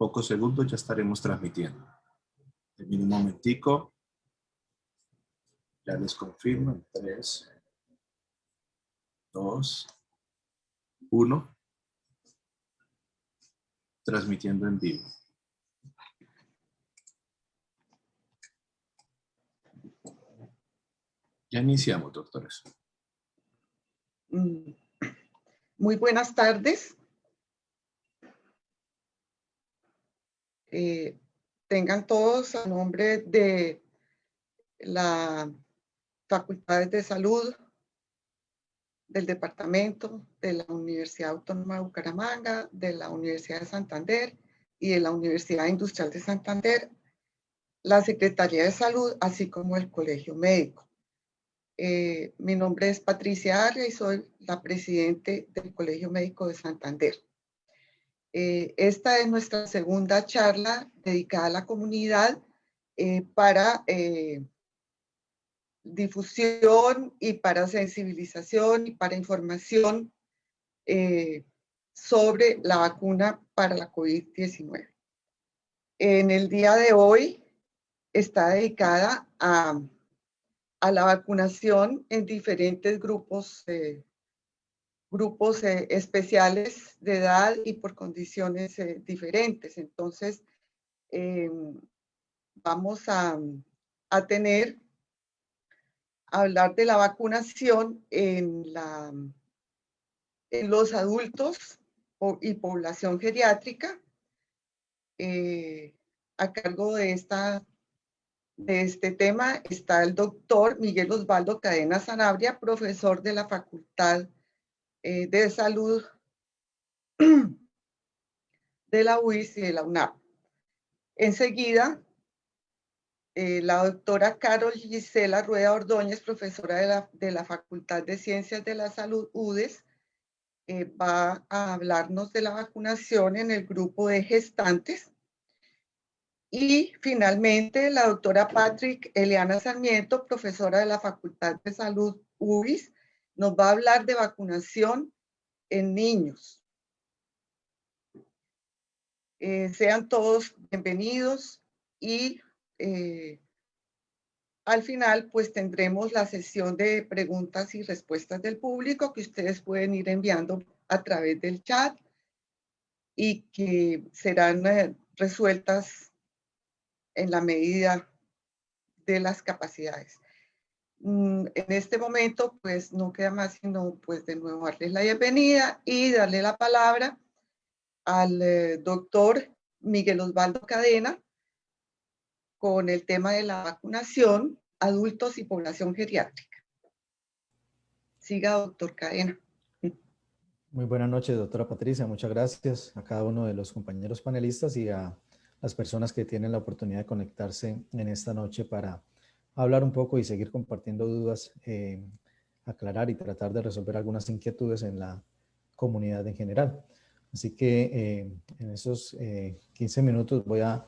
pocos segundos ya estaremos transmitiendo. En un momentico, ya les confirmo, en 3, 2, 1, transmitiendo en vivo. Ya iniciamos, doctores. Muy buenas tardes. Tengan todos a nombre de la Facultades de Salud del Departamento de la Universidad Autónoma de Bucaramanga, de la Universidad de Santander y de la Universidad Industrial de Santander, la Secretaría de Salud, así como el Colegio Médico. Mi nombre es Patricia Arria y soy la presidente del Colegio Médico de Santander. Esta es nuestra segunda charla dedicada a la comunidad para difusión y para sensibilización y para información sobre la vacuna para la COVID-19. En el día de hoy está dedicada a la vacunación en diferentes grupos especiales de edad y por condiciones diferentes. Entonces, vamos a hablar de la vacunación en los adultos y población geriátrica. A cargo de este tema está el doctor Miguel Osvaldo Cadena Sanabria, profesor de la Facultad de Salud de la UIS y de la UNAM. Enseguida, la doctora Carol Gisela Rueda Ordóñez, profesora de la Facultad de Ciencias de la Salud, UDES, va a hablarnos de la vacunación en el grupo de gestantes. Y finalmente, la doctora Patrick Eliana Sarmiento, profesora de la Facultad de Salud UBIS, nos va a hablar de vacunación en niños. Sean todos bienvenidos y al final pues tendremos la sesión de preguntas y respuestas del público que ustedes pueden ir enviando a través del chat y que serán resueltas en la medida de las capacidades. En este momento, pues no queda más sino pues de nuevo darles la bienvenida y darle la palabra al doctor Miguel Osvaldo Cadena con el tema de la vacunación, adultos y población geriátrica. Siga, doctor Cadena. Muy buenas noches, doctora Patricia. Muchas gracias a cada uno de los compañeros panelistas y a las personas que tienen la oportunidad de conectarse en esta noche para hablar un poco y seguir compartiendo dudas, aclarar y tratar de resolver algunas inquietudes en la comunidad en general. Así que en esos 15 minutos voy a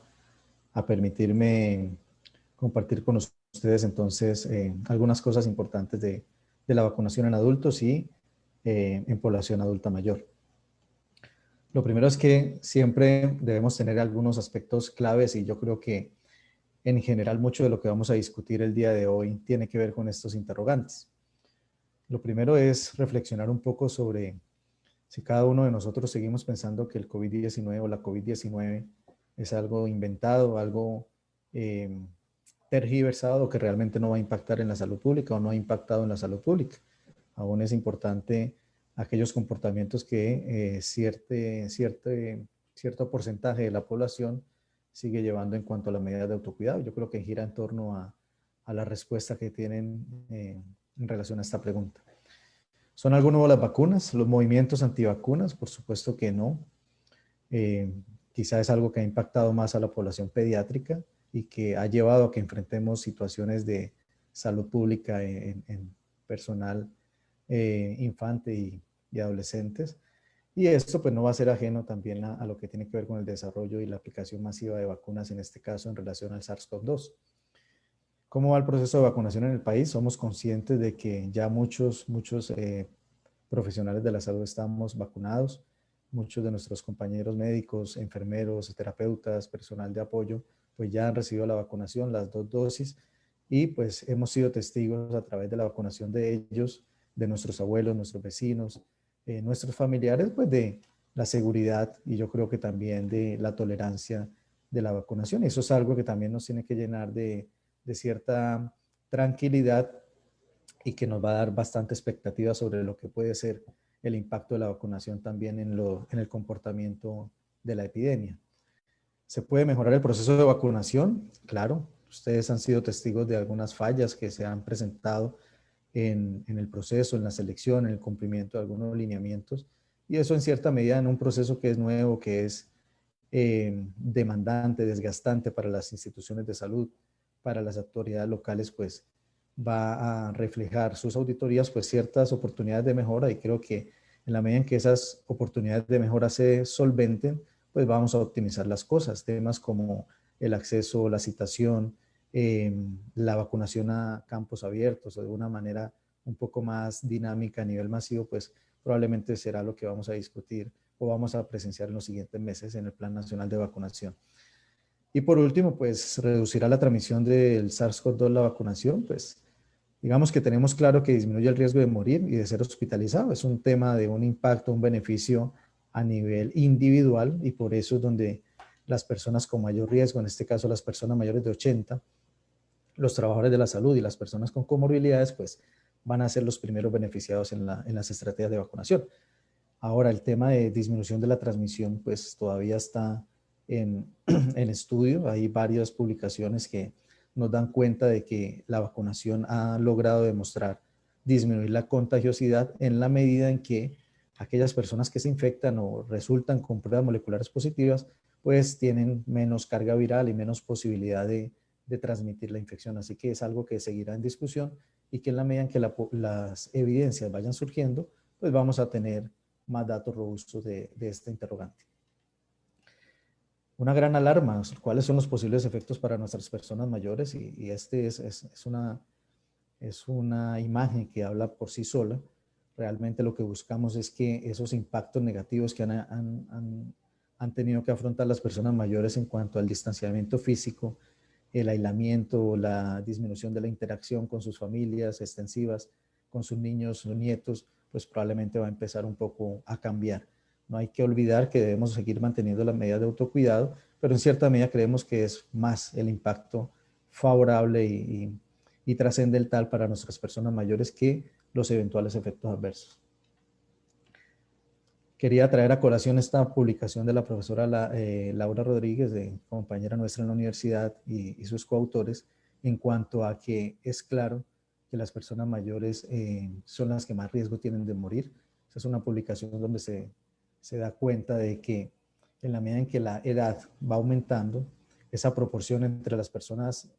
permitirme compartir con ustedes entonces algunas cosas importantes de la vacunación en adultos y en población adulta mayor. Lo primero es que siempre debemos tener algunos aspectos claves y yo creo que en general mucho de lo que vamos a discutir el día de hoy tiene que ver con estos interrogantes. Lo primero es reflexionar un poco sobre si cada uno de nosotros seguimos pensando que el COVID-19 o la COVID-19 es algo inventado, algo tergiversado, que realmente no va a impactar en la salud pública o no ha impactado en la salud pública. Aún es importante aquellos comportamientos que cierto porcentaje de la población sigue llevando en cuanto a las medidas de autocuidado. Yo creo que gira en torno a la respuesta que tienen en relación a esta pregunta. ¿Son algo nuevo las vacunas? ¿Los movimientos antivacunas? Por supuesto que no. Quizá es algo que ha impactado más a la población pediátrica y que ha llevado a que enfrentemos situaciones de salud pública en personal infante y adolescentes. Y esto pues no va a ser ajeno también a lo que tiene que ver con el desarrollo y la aplicación masiva de vacunas, en este caso en relación al SARS-CoV-2. ¿Cómo va el proceso de vacunación en el país? Somos conscientes de que ya muchos profesionales de la salud estamos vacunados. muchos de nuestros compañeros médicos, enfermeros, terapeutas, personal de apoyo, pues ya han recibido la vacunación, las 2 dosis, y pues hemos sido testigos a través de la vacunación de ellos, de nuestros abuelos, nuestros vecinos, nuestros familiares, pues de la seguridad y yo creo que también de la tolerancia de la vacunación. Eso es algo que también nos tiene que llenar de cierta tranquilidad y que nos va a dar bastante expectativa sobre lo que puede ser el impacto de la vacunación también en el comportamiento de la epidemia. ¿Se puede mejorar el proceso de vacunación? Claro, ustedes han sido testigos de algunas fallas que se han presentado en el proceso, en la selección, en el cumplimiento de algunos lineamientos, y eso en cierta medida en un proceso que es nuevo, que es demandante, desgastante para las instituciones de salud, para las autoridades locales, pues va a reflejar sus auditorías pues ciertas oportunidades de mejora, y creo que en la medida en que esas oportunidades de mejora se solventen, pues vamos a optimizar las cosas, temas como el acceso, la citación, la vacunación a campos abiertos o de una manera un poco más dinámica a nivel masivo, pues probablemente será lo que vamos a discutir o vamos a presenciar en los siguientes meses en el Plan Nacional de Vacunación. Y por último, pues reducirá la transmisión del SARS-CoV-2 la vacunación, pues digamos que tenemos claro que disminuye el riesgo de morir y de ser hospitalizado. Es un tema de un impacto, un beneficio a nivel individual, y por eso es donde las personas con mayor riesgo, en este caso las personas mayores de 80, los trabajadores de la salud y las personas con comorbilidades, pues van a ser los primeros beneficiados en las estrategias de vacunación. Ahora, el tema de disminución de la transmisión, pues todavía está en estudio. Hay varias publicaciones que nos dan cuenta de que la vacunación ha logrado demostrar disminuir la contagiosidad en la medida en que aquellas personas que se infectan o resultan con pruebas moleculares positivas, pues tienen menos carga viral y menos posibilidad de transmitir la infección. Así que es algo que seguirá en discusión y que en la medida en que las evidencias vayan surgiendo, pues vamos a tener más datos robustos de este interrogante. Una gran alarma, ¿cuáles son los posibles efectos para nuestras personas mayores? Y este es una imagen que habla por sí sola. Realmente lo que buscamos es que esos impactos negativos que han tenido que afrontar las personas mayores en cuanto al distanciamiento físico, el aislamiento, la disminución de la interacción con sus familias extensivas, con sus niños o nietos, pues probablemente va a empezar un poco a cambiar. No hay que olvidar que debemos seguir manteniendo las medidas de autocuidado, pero en cierta medida creemos que es más el impacto favorable y trascendental para nuestras personas mayores que los eventuales efectos adversos. Quería traer a colación esta publicación de la profesora Laura Rodríguez, compañera nuestra en la universidad, y sus coautores, en cuanto a que es claro que las personas mayores son las que más riesgo tienen de morir. Esa es una publicación donde se da cuenta de que en la medida en que la edad va aumentando, esa proporción entre las personas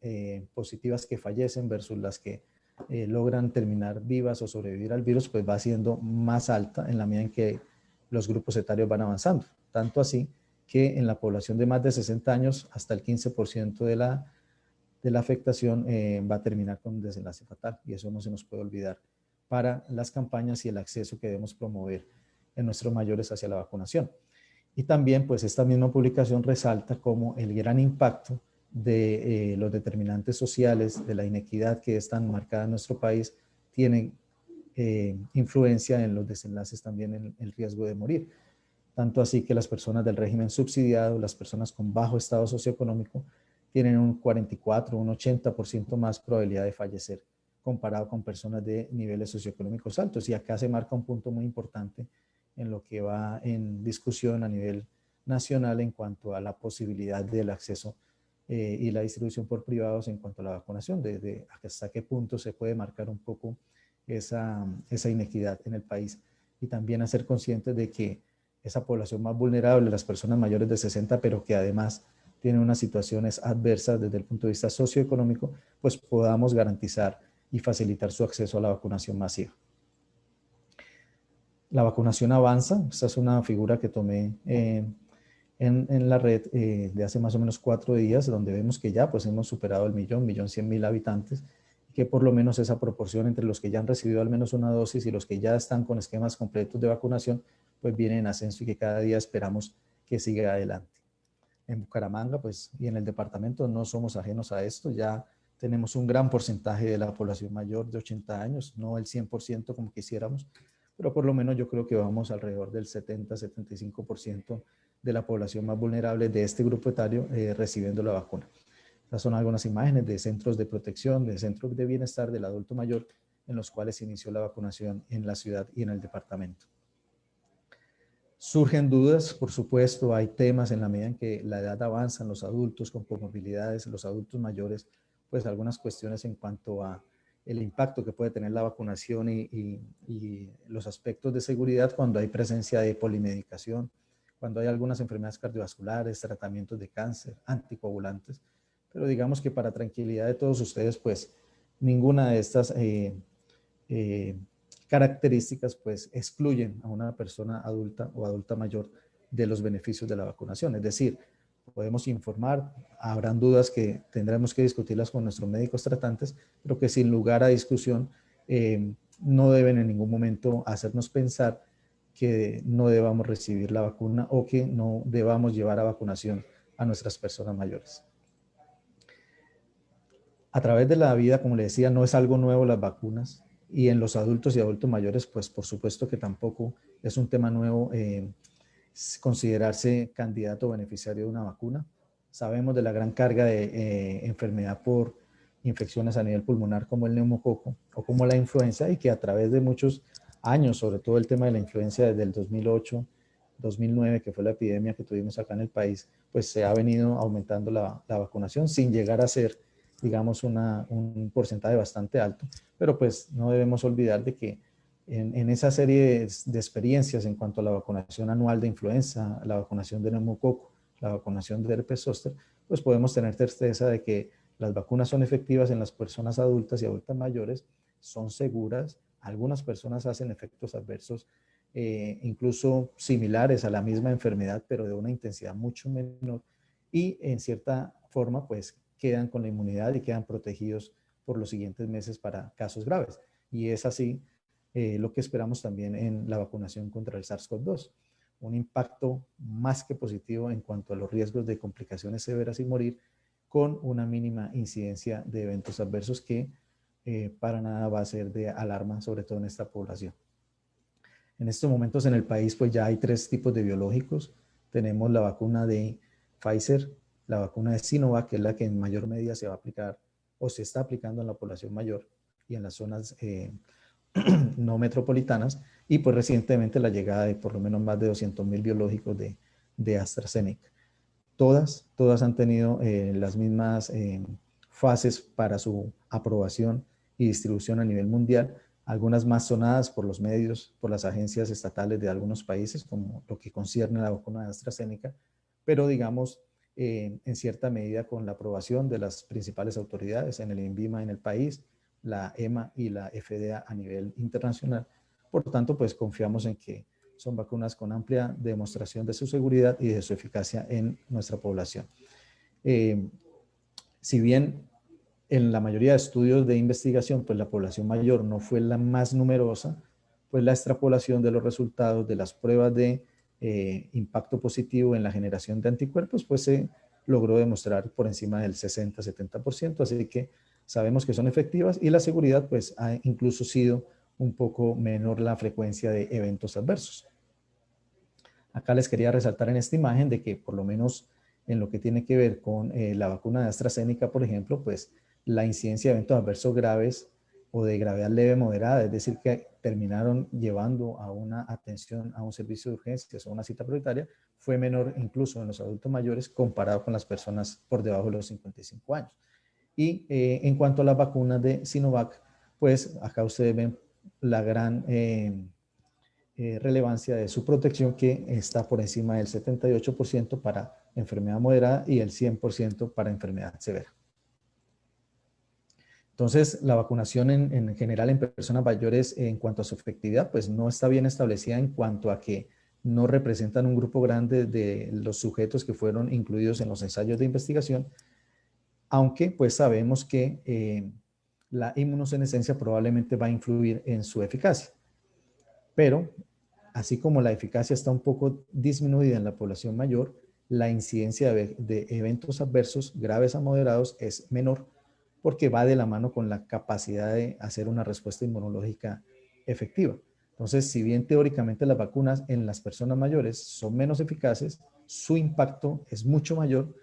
positivas que fallecen versus las que logran terminar vivas o sobrevivir al virus, pues va siendo más alta en la medida en que los grupos etarios van avanzando. Tanto así que en la población de más de 60 años, hasta el 15% de la afectación va a terminar con un desenlace fatal, y eso no se nos puede olvidar para las campañas y el acceso que debemos promover en nuestros mayores hacia la vacunación. Y también, pues, esta misma publicación resalta como el gran impacto de los determinantes sociales, de la inequidad que es tan marcada en nuestro país, tienen influencia en los desenlaces también en el riesgo de morir. Tanto así que las personas del régimen subsidiado, las personas con bajo estado socioeconómico, tienen un 44, un 80% más probabilidad de fallecer comparado con personas de niveles socioeconómicos altos. Y acá se marca un punto muy importante en lo que va en discusión a nivel nacional en cuanto a la posibilidad del acceso y la distribución por privados en cuanto a la vacunación, de hasta qué punto se puede marcar un poco esa inequidad en el país, y también a ser conscientes de que esa población más vulnerable, las personas mayores de 60, pero que además tienen unas situaciones adversas desde el punto de vista socioeconómico, pues podamos garantizar y facilitar su acceso a la vacunación masiva. La vacunación avanza. Esta es una figura que tomé en la red de hace más o menos 4 días, donde vemos que ya pues hemos superado el 1.100.000 habitantes, que por lo menos esa proporción entre los que ya han recibido al menos una dosis y los que ya están con esquemas completos de vacunación, pues viene en ascenso y que cada día esperamos que siga adelante. En Bucaramanga, pues, y en el departamento no somos ajenos a esto. Ya tenemos un gran porcentaje de la población mayor de 80 años, no el 100% como quisiéramos, pero por lo menos yo creo que vamos alrededor del 70-75% de la población más vulnerable de este grupo etario recibiendo la vacuna. Estas son algunas imágenes de centros de protección, de centros de bienestar del adulto mayor en los cuales se inició la vacunación en la ciudad y en el departamento. Surgen dudas, por supuesto, hay temas en la medida en que la edad avanza en los adultos con comorbilidades, los adultos mayores, pues algunas cuestiones en cuanto a el impacto que puede tener la vacunación y los aspectos de seguridad cuando hay presencia de polimedicación, cuando hay algunas enfermedades cardiovasculares, tratamientos de cáncer, anticoagulantes. Pero digamos que para tranquilidad de todos ustedes, pues ninguna de estas características pues excluyen a una persona adulta o adulta mayor de los beneficios de la vacunación. Es decir, podemos informar, habrán dudas que tendremos que discutirlas con nuestros médicos tratantes, pero que sin lugar a discusión no deben en ningún momento hacernos pensar que no debamos recibir la vacuna o que no debamos llevar a vacunación a nuestras personas mayores. A través de la vida, como le decía, no es algo nuevo las vacunas, y en los adultos y adultos mayores, pues por supuesto que tampoco es un tema nuevo considerarse candidato o beneficiario de una vacuna. Sabemos de la gran carga de enfermedad por infecciones a nivel pulmonar como el neumococo o como la influenza, y que a través de muchos años, sobre todo el tema de la influenza desde el 2008, 2009, que fue la epidemia que tuvimos acá en el país, pues se ha venido aumentando la vacunación sin llegar a ser, digamos, un porcentaje bastante alto, pero pues no debemos olvidar de que en esa serie de experiencias en cuanto a la vacunación anual de influenza, la vacunación de neumococo, la vacunación de herpes zóster, pues podemos tener certeza de que las vacunas son efectivas en las personas adultas y adultas mayores, son seguras, algunas personas hacen efectos adversos incluso similares a la misma enfermedad, pero de una intensidad mucho menor, y en cierta forma pues quedan con la inmunidad y quedan protegidos por los siguientes meses para casos graves. Y es así lo que esperamos también en la vacunación contra el SARS-CoV-2. Un impacto más que positivo en cuanto a los riesgos de complicaciones severas y morir, con una mínima incidencia de eventos adversos que para nada va a ser de alarma, sobre todo en esta población. En estos momentos en el país pues ya hay 3 tipos de biológicos. Tenemos la vacuna de Pfizer, la vacuna de Sinovac, que es la que en mayor medida se va a aplicar o se está aplicando en la población mayor y en las zonas no metropolitanas, y pues recientemente la llegada de por lo menos más de 200,000 biológicos de AstraZeneca. Todas han tenido las mismas fases para su aprobación y distribución a nivel mundial, algunas más sonadas por los medios, por las agencias estatales de algunos países, como lo que concierne a la vacuna de AstraZeneca, pero digamos, en cierta medida con la aprobación de las principales autoridades en el INVIMA en el país, la EMA y la FDA a nivel internacional. Por tanto, pues confiamos en que son vacunas con amplia demostración de su seguridad y de su eficacia en nuestra población. Si bien en la mayoría de estudios de investigación, pues la población mayor no fue la más numerosa, pues la extrapolación de los resultados de las pruebas de impacto positivo en la generación de anticuerpos, pues se logró demostrar por encima del 60-70%, así que sabemos que son efectivas, y la seguridad pues ha incluso sido un poco menor la frecuencia de eventos adversos. Acá les quería resaltar en esta imagen de que por lo menos en lo que tiene que ver con la vacuna de AstraZeneca, por ejemplo, pues la incidencia de eventos adversos graves o de gravedad leve moderada, es decir, que terminaron llevando a una atención a un servicio de urgencias o una cita prioritaria, fue menor incluso en los adultos mayores comparado con las personas por debajo de los 55 años. Y en cuanto a las vacunas de Sinovac, pues acá ustedes ven la gran relevancia de su protección, que está por encima del 78% para enfermedad moderada y el 100% para enfermedad severa. Entonces, la vacunación en general en personas mayores en cuanto a su efectividad, pues no está bien establecida en cuanto a que no representan un grupo grande de los sujetos que fueron incluidos en los ensayos de investigación, aunque pues sabemos que la inmunosenescencia probablemente va a influir en su eficacia. Pero así como la eficacia está un poco disminuida en la población mayor, la incidencia de eventos adversos graves a moderados es menor porque va de la mano con la capacidad de hacer una respuesta inmunológica efectiva. Entonces, si bien teóricamente las vacunas en las personas mayores son menos eficaces, su impacto es mucho mayor,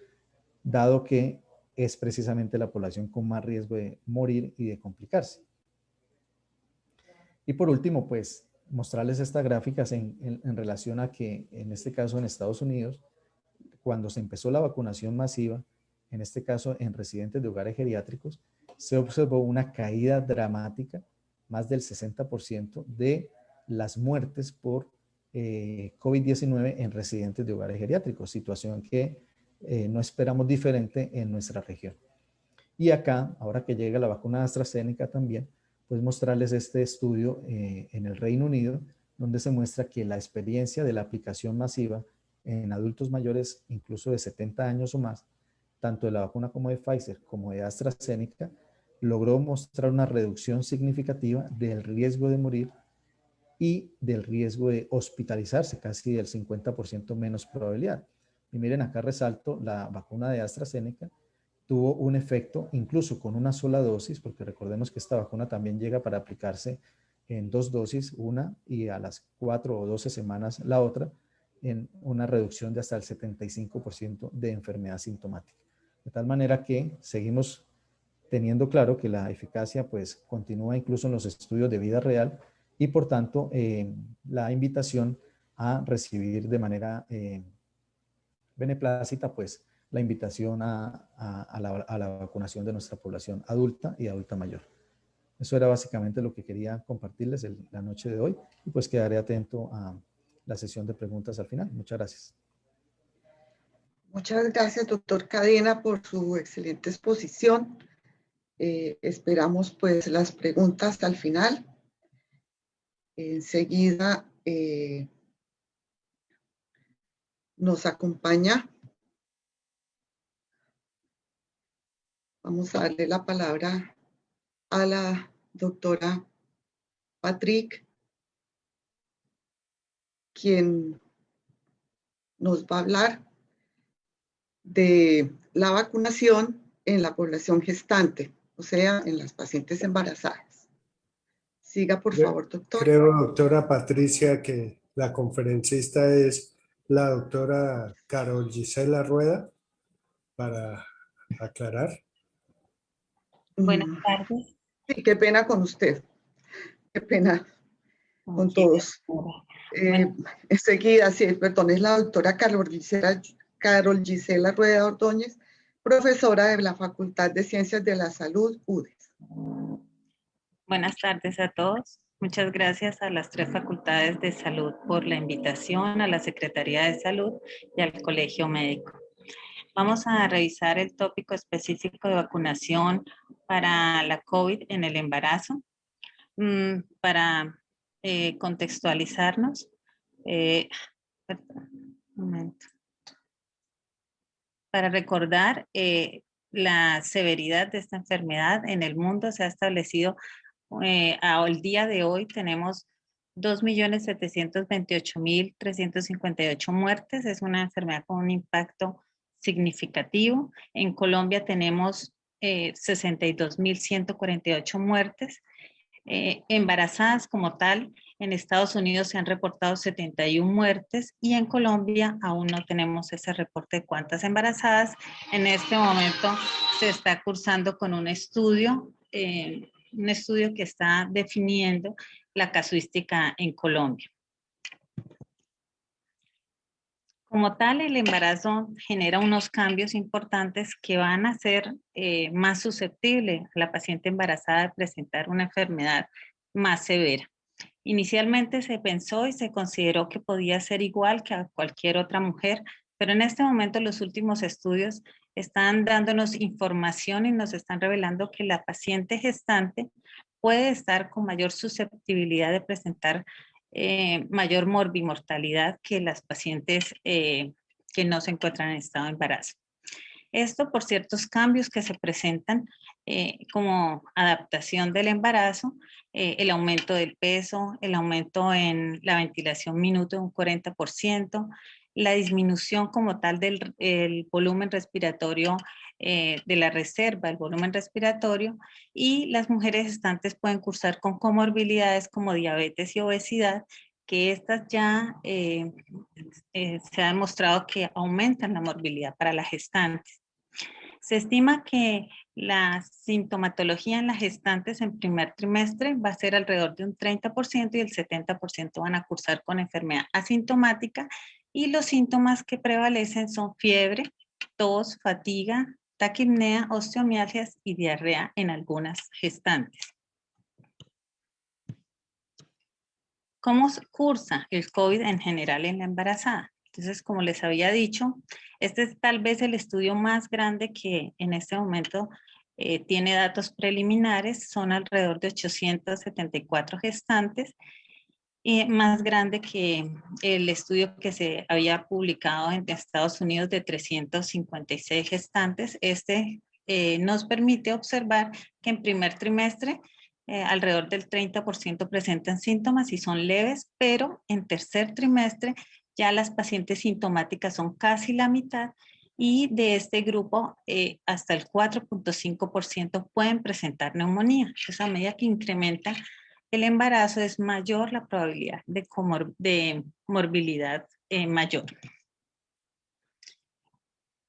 dado que es precisamente la población con más riesgo de morir y de complicarse. Y por último, pues mostrarles estas gráficas en relación a que en este caso en Estados Unidos, cuando se empezó la vacunación masiva, en este caso en residentes de hogares geriátricos, se observó una caída dramática, más del 60% de las muertes por COVID-19 en residentes de hogares geriátricos, situación que no esperamos diferente en nuestra región. Y acá, ahora que llega la vacuna de AstraZeneca también, pues mostrarles este estudio en el Reino Unido, donde se muestra que la experiencia de la aplicación masiva en adultos mayores, incluso de 70 años o más, tanto de la vacuna como de Pfizer como de AstraZeneca, logró mostrar una reducción significativa del riesgo de morir y del riesgo de hospitalizarse, casi del 50% menos probabilidad. Y miren, acá resalto, la vacuna de AstraZeneca tuvo un efecto, incluso con una sola dosis, porque recordemos que esta vacuna también llega para aplicarse en 2 dosis, una y a las 4 o 12 semanas la otra, en una reducción de hasta el 75% de enfermedad sintomática. De tal manera que seguimos teniendo claro que la eficacia pues continúa incluso en los estudios de vida real y por tanto la invitación a recibir de manera beneplácita pues la invitación a la vacunación de nuestra población adulta y adulta mayor. Eso era básicamente lo que quería compartirles la noche de hoy y pues quedaré atento a la sesión de preguntas al final. Muchas gracias. Muchas gracias, doctor Cadena, por su excelente exposición. Esperamos pues las preguntas al final. Enseguida nos acompaña. Vamos a darle la palabra a la doctora Patrick, quien nos va a hablar de la vacunación en la población gestante, o sea, en las pacientes embarazadas. Siga, por favor, doctor. Creo, doctora Patricia, que la conferencista es la doctora Carol Gisela Rueda, para aclarar. Buenas tardes. Sí, qué pena con usted. Qué pena con todos. Enseguida, sí, perdón, es la doctora Carol Gisela Rueda Ordóñez, profesora de la Facultad de Ciencias de la Salud, UDES. Buenas tardes a todos. Muchas gracias a las 3 facultades de salud por la invitación, a la Secretaría de Salud y al Colegio Médico. Vamos a revisar el tópico específico de vacunación para la COVID en el embarazo. Para contextualizarnos, perdón, un momento. Para recordar la severidad de esta enfermedad en el mundo, se ha establecido al día de hoy tenemos 2.728.358 muertes. Es una enfermedad con un impacto significativo. En Colombia tenemos 62.148 muertes. Embarazadas como tal, en Estados Unidos se han reportado 71 muertes y en Colombia aún no tenemos ese reporte de cuántas embarazadas. En este momento se está cursando con un estudio que está definiendo la casuística en Colombia. Como tal, el embarazo genera unos cambios importantes que van a hacer más susceptible a la paciente embarazada de presentar una enfermedad más severa. Inicialmente se pensó y se consideró que podía ser igual que a cualquier otra mujer, pero en este momento los últimos estudios están dándonos información y nos están revelando que la paciente gestante puede estar con mayor susceptibilidad de presentar mayor morbimortalidad que las pacientes que no se encuentran en estado de embarazo. Esto por ciertos cambios que se presentan como adaptación del embarazo, el aumento del peso, el aumento en la ventilación minuto de un 40%, la disminución como tal del el volumen respiratorio de la reserva, el volumen respiratorio, y las mujeres gestantes pueden cursar con comorbilidades como diabetes y obesidad, que estas ya se ha demostrado que aumentan la morbilidad para las gestantes. Se estima que la sintomatología en las gestantes en primer trimestre va a ser alrededor de un 30% y el 70% van a cursar con enfermedad asintomática, y los síntomas que prevalecen son fiebre, tos, fatiga, taquipnea, osteomialgias y diarrea en algunas gestantes. ¿Cómo cursa el COVID en general en la embarazada? Entonces, como les había dicho, este es tal vez el estudio más grande que en este momento tiene datos preliminares. Son alrededor de 874 gestantes, más grande que el estudio que se había publicado en Estados Unidos de 356 gestantes. Este nos permite observar que en primer trimestre alrededor del 30% presentan síntomas y son leves, pero en tercer trimestre ya las pacientes sintomáticas son casi la mitad, y de este grupo hasta el 4.5% pueden presentar neumonía. Entonces, a medida que incrementa el embarazo, es mayor la probabilidad de morbilidad mayor.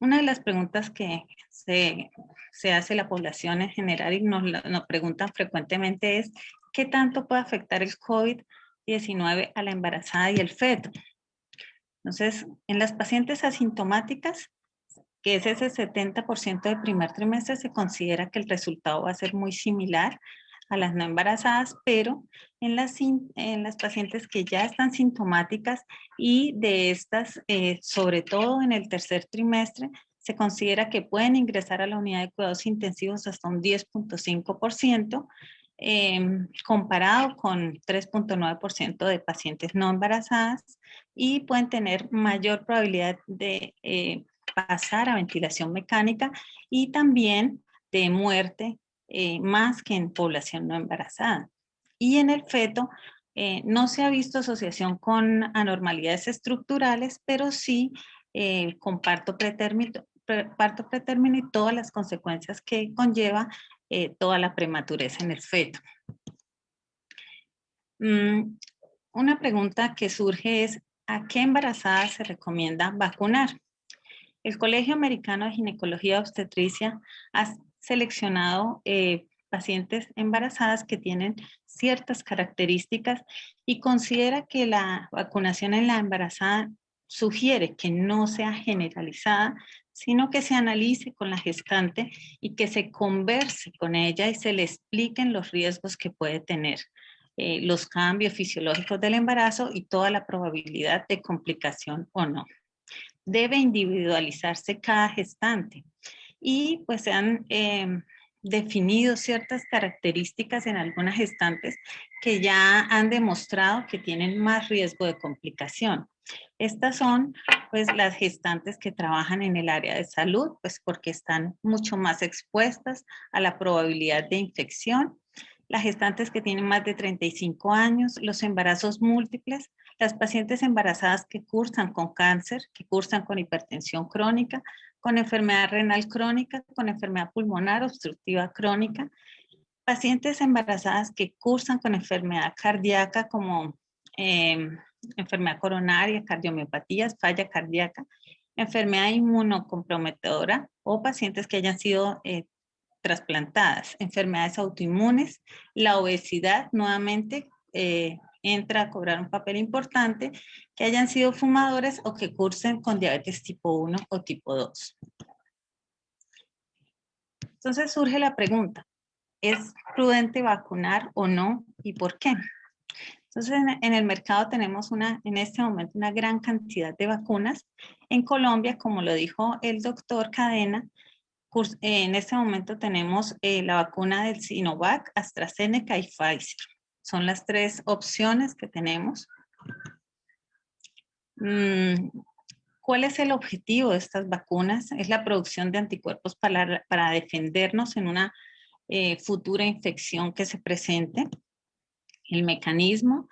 Una de las preguntas que se hace la población en general y nos preguntan frecuentemente es: ¿qué tanto puede afectar el COVID-19 a la embarazada y el feto? Entonces, en las pacientes asintomáticas, que es ese 70% del primer trimestre, se considera que el resultado va a ser muy similar a las no embarazadas, pero en las pacientes que ya están sintomáticas y de estas, sobre todo en el tercer trimestre, se considera que pueden ingresar a la unidad de cuidados intensivos hasta un 10.5%, comparado con 3.9% de pacientes no embarazadas, y pueden tener mayor probabilidad de pasar a ventilación mecánica y también de muerte, más que en población no embarazada. Y en el feto no se ha visto asociación con anormalidades estructurales, pero sí con parto pretérmino y todas las consecuencias que conlleva toda la prematurez en el feto. Una pregunta que surge es: ¿a qué embarazada se recomienda vacunar? El Colegio Americano de Ginecología y Obstetricia ha seleccionado pacientes embarazadas que tienen ciertas características y considera que la vacunación en la embarazada sugiere que no sea generalizada, sino que se analice con la gestante y que se converse con ella y se le expliquen los riesgos que puede tener, los cambios fisiológicos del embarazo y toda la probabilidad de complicación o no. Debe individualizarse cada gestante, y pues se han definido ciertas características en algunas gestantes que ya han demostrado que tienen más riesgo de complicación. Estas son pues las gestantes que trabajan en el área de salud, pues porque están mucho más expuestas a la probabilidad de infección. Las gestantes que tienen más de 35 años, los embarazos múltiples, las pacientes embarazadas que cursan con cáncer, que cursan con hipertensión crónica, con enfermedad renal crónica, con enfermedad pulmonar obstructiva crónica, pacientes embarazadas que cursan con enfermedad cardíaca como enfermedad coronaria, cardiomiopatías, falla cardíaca, enfermedad inmunocomprometedora, o pacientes que hayan sido trasplantadas, enfermedades autoinmunes. La obesidad nuevamente entra a cobrar un papel importante, que hayan sido fumadores o que cursen con diabetes tipo 1 o tipo 2. Entonces surge la pregunta: ¿es prudente vacunar o no, y por qué? Entonces en el mercado tenemos en este momento una gran cantidad de vacunas. En Colombia, como lo dijo el doctor Cadena, en este momento tenemos la vacuna del Sinovac, AstraZeneca y Pfizer. Son las tres opciones que tenemos. ¿Cuál es el objetivo de estas vacunas? Es la producción de anticuerpos para defendernos en una futura infección que se presente. El mecanismo,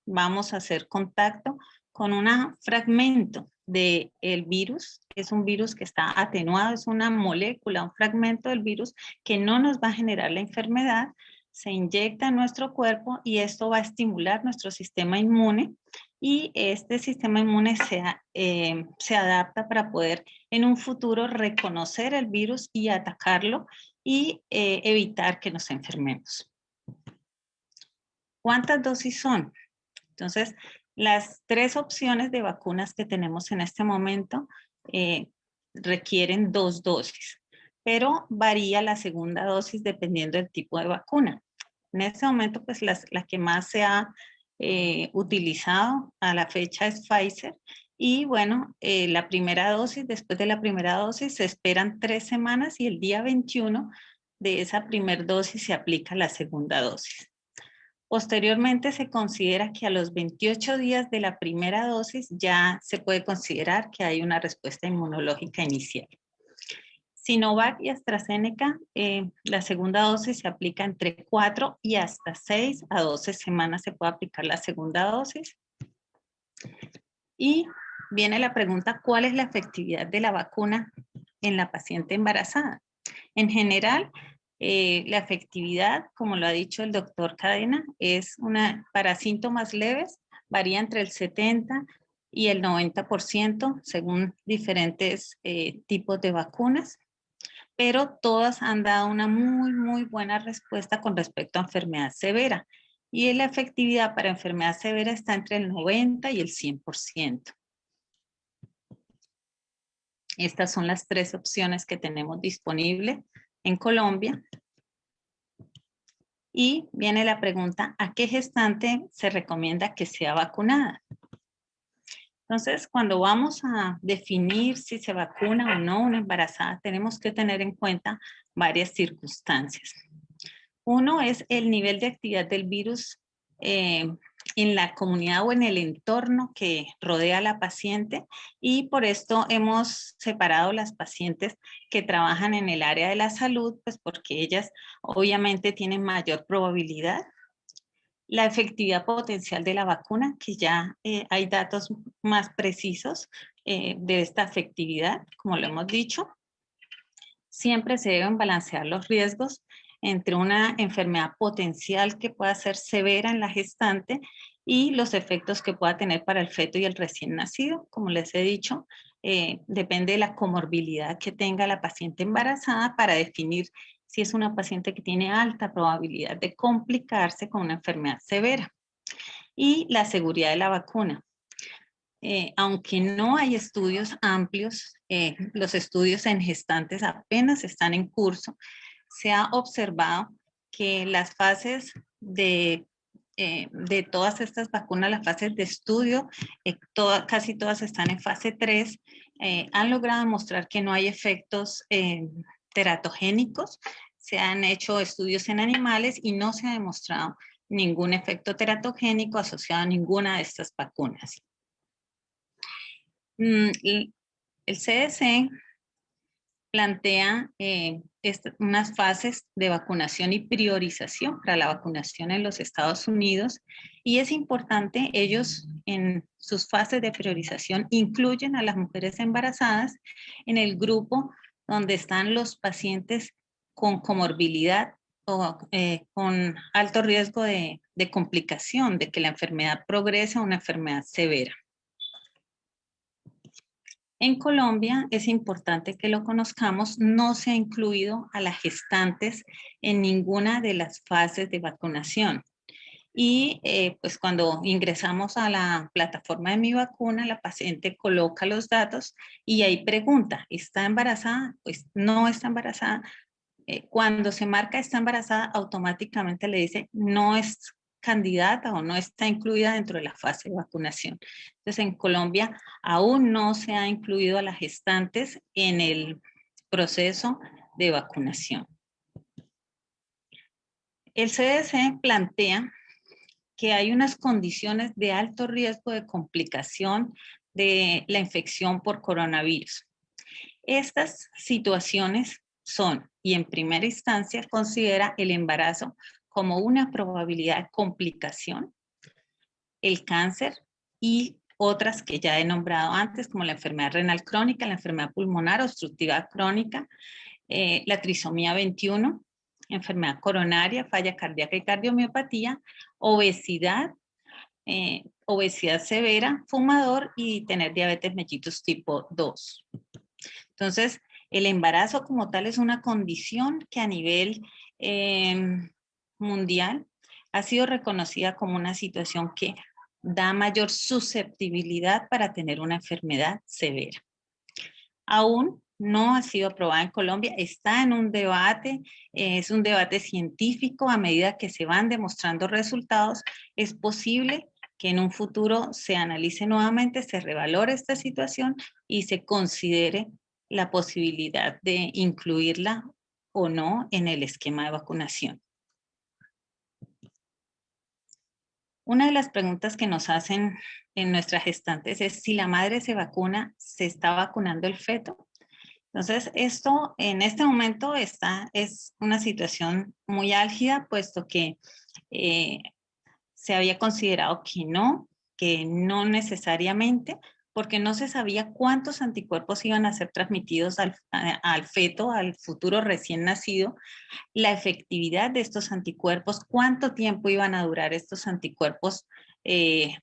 vamos a hacer contacto con un fragmento del virus. Es un virus que está atenuado, es una molécula, un fragmento del virus que no nos va a generar la enfermedad. Se inyecta en nuestro cuerpo y esto va a estimular nuestro sistema inmune, y este sistema inmune se adapta para poder en un futuro reconocer el virus y atacarlo y evitar que nos enfermemos. ¿Cuántas dosis son? Entonces, las 3 opciones de vacunas que tenemos en este momento requieren 2 dosis, pero varía la segunda dosis dependiendo del tipo de vacuna. En este momento, pues la que más se ha utilizado a la fecha es Pfizer. Y bueno, la primera dosis, después de la primera dosis, se esperan 3 semanas y el día 21 de esa primera dosis se aplica la segunda dosis. Posteriormente se considera que a los 28 días de la primera dosis ya se puede considerar que hay una respuesta inmunológica inicial. Sinovac y AstraZeneca, la segunda dosis se aplica entre 4 y hasta 6 a 12 semanas se puede aplicar la segunda dosis. Y viene la pregunta, ¿cuál es la efectividad de la vacuna en la paciente embarazada? En general, la efectividad, como lo ha dicho el doctor Cadena, es para síntomas leves, varía entre el 70 y el 90% según diferentes tipos de vacunas, pero todas han dado una muy buena respuesta con respecto a enfermedad severa. Y la efectividad para enfermedad severa está entre el 90 y el 100%. Estas son las 3 opciones que tenemos disponibles en Colombia. Y viene la pregunta, ¿a qué gestante se recomienda que sea vacunada? Entonces, cuando vamos a definir si se vacuna o no una embarazada, tenemos que tener en cuenta varias circunstancias. Uno es el nivel de actividad del virus en la comunidad o en el entorno que rodea a la paciente, y por esto hemos separado las pacientes que trabajan en el área de la salud, pues porque ellas obviamente tienen mayor probabilidad. La efectividad potencial de la vacuna, que ya hay datos más precisos de esta efectividad, como lo hemos dicho. Siempre se deben balancear los riesgos entre una enfermedad potencial que pueda ser severa en la gestante y los efectos que pueda tener para el feto y el recién nacido. Como les he dicho, depende de la comorbilidad que tenga la paciente embarazada para definir si es una paciente que tiene alta probabilidad de complicarse con una enfermedad severa. Y la seguridad de la vacuna. Aunque no hay estudios amplios, los estudios en gestantes apenas están en curso, se ha observado que las fases de todas estas vacunas, las fases de estudio, casi todas están en fase 3, han logrado demostrar que no hay efectos teratogénicos. Se han hecho estudios en animales y no se ha demostrado ningún efecto teratogénico asociado a ninguna de estas vacunas. El CDC plantea unas fases de vacunación y priorización para la vacunación en los Estados Unidos, y es importante, ellos en sus fases de priorización incluyen a las mujeres embarazadas en el grupo donde están los pacientes con comorbilidad o con alto riesgo de complicación, de que la enfermedad progrese a una enfermedad severa. En Colombia, es importante que lo conozcamos, no se ha incluido a las gestantes en ninguna de las fases de vacunación. Y pues cuando ingresamos a la plataforma de Mi Vacuna, la paciente coloca los datos y ahí pregunta, ¿está embarazada? Pues no está embarazada. Cuando se marca está embarazada, automáticamente le dice no es candidata o no está incluida dentro de la fase de vacunación. Entonces, en Colombia aún no se ha incluido a las gestantes en el proceso de vacunación. El CDC plantea que hay unas condiciones de alto riesgo de complicación de la infección por coronavirus. Estas situaciones son, y en primera instancia, considera el embarazo como una probabilidad de complicación, el cáncer y otras que ya he nombrado antes, como la enfermedad renal crónica, la enfermedad pulmonar obstructiva crónica, la trisomía 21, enfermedad coronaria, falla cardíaca y cardiomiopatía, obesidad, obesidad severa, fumador y tener diabetes mellitus tipo 2. Entonces, el embarazo como tal es una condición que a nivel mundial ha sido reconocida como una situación que da mayor susceptibilidad para tener una enfermedad severa. Aún no ha sido aprobada en Colombia, está en un debate, es un debate científico. A medida que se van demostrando resultados, es posible que en un futuro se analice nuevamente, se revalore esta situación y se considere la posibilidad de incluirla o no en el esquema de vacunación. Una de las preguntas que nos hacen en nuestras gestantes es si la madre se vacuna, ¿se está vacunando el feto? Entonces, esto en este momento es una situación muy álgida, puesto que se había considerado que no necesariamente, porque no se sabía cuántos anticuerpos iban a ser transmitidos al feto, al futuro recién nacido, la efectividad de estos anticuerpos, cuánto tiempo iban a durar estos anticuerpos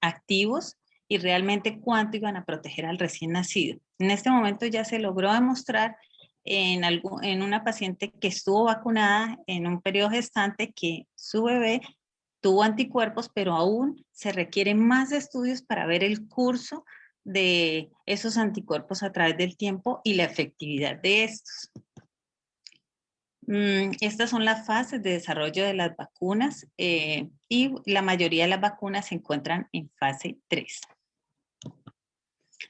activos y realmente cuánto iban a proteger al recién nacido. En este momento ya se logró demostrar en una paciente que estuvo vacunada en un periodo gestante que su bebé tuvo anticuerpos, pero aún se requieren más estudios para ver el curso de esos anticuerpos a través del tiempo y la efectividad de estos. Estas son las fases de desarrollo de las vacunas y la mayoría de las vacunas se encuentran en fase 3.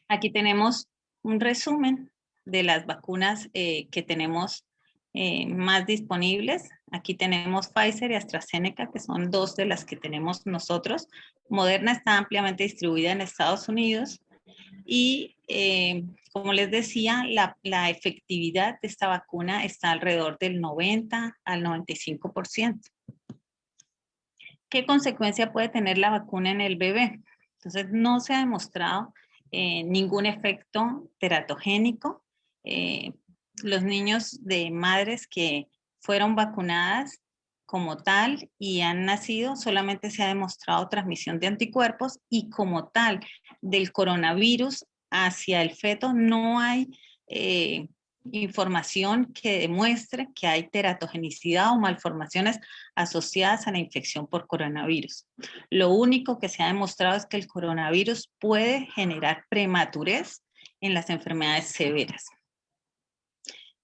Aquí tenemos un resumen de las vacunas que tenemos más disponibles. Aquí tenemos Pfizer y AstraZeneca, que son dos de las que tenemos nosotros. Moderna está ampliamente distribuida en Estados Unidos y como les decía, la efectividad de esta vacuna está alrededor del 90 al 95%. ¿Qué consecuencia puede tener la vacuna en el bebé? Entonces, no se ha demostrado ningún efecto teratogénico. Los niños de madres que fueron vacunadas como tal y han nacido, solamente se ha demostrado transmisión de anticuerpos y como tal del coronavirus hacia el feto no hay información que demuestre que hay teratogenicidad o malformaciones asociadas a la infección por coronavirus. Lo único que se ha demostrado es que el coronavirus puede generar prematurez en las enfermedades severas.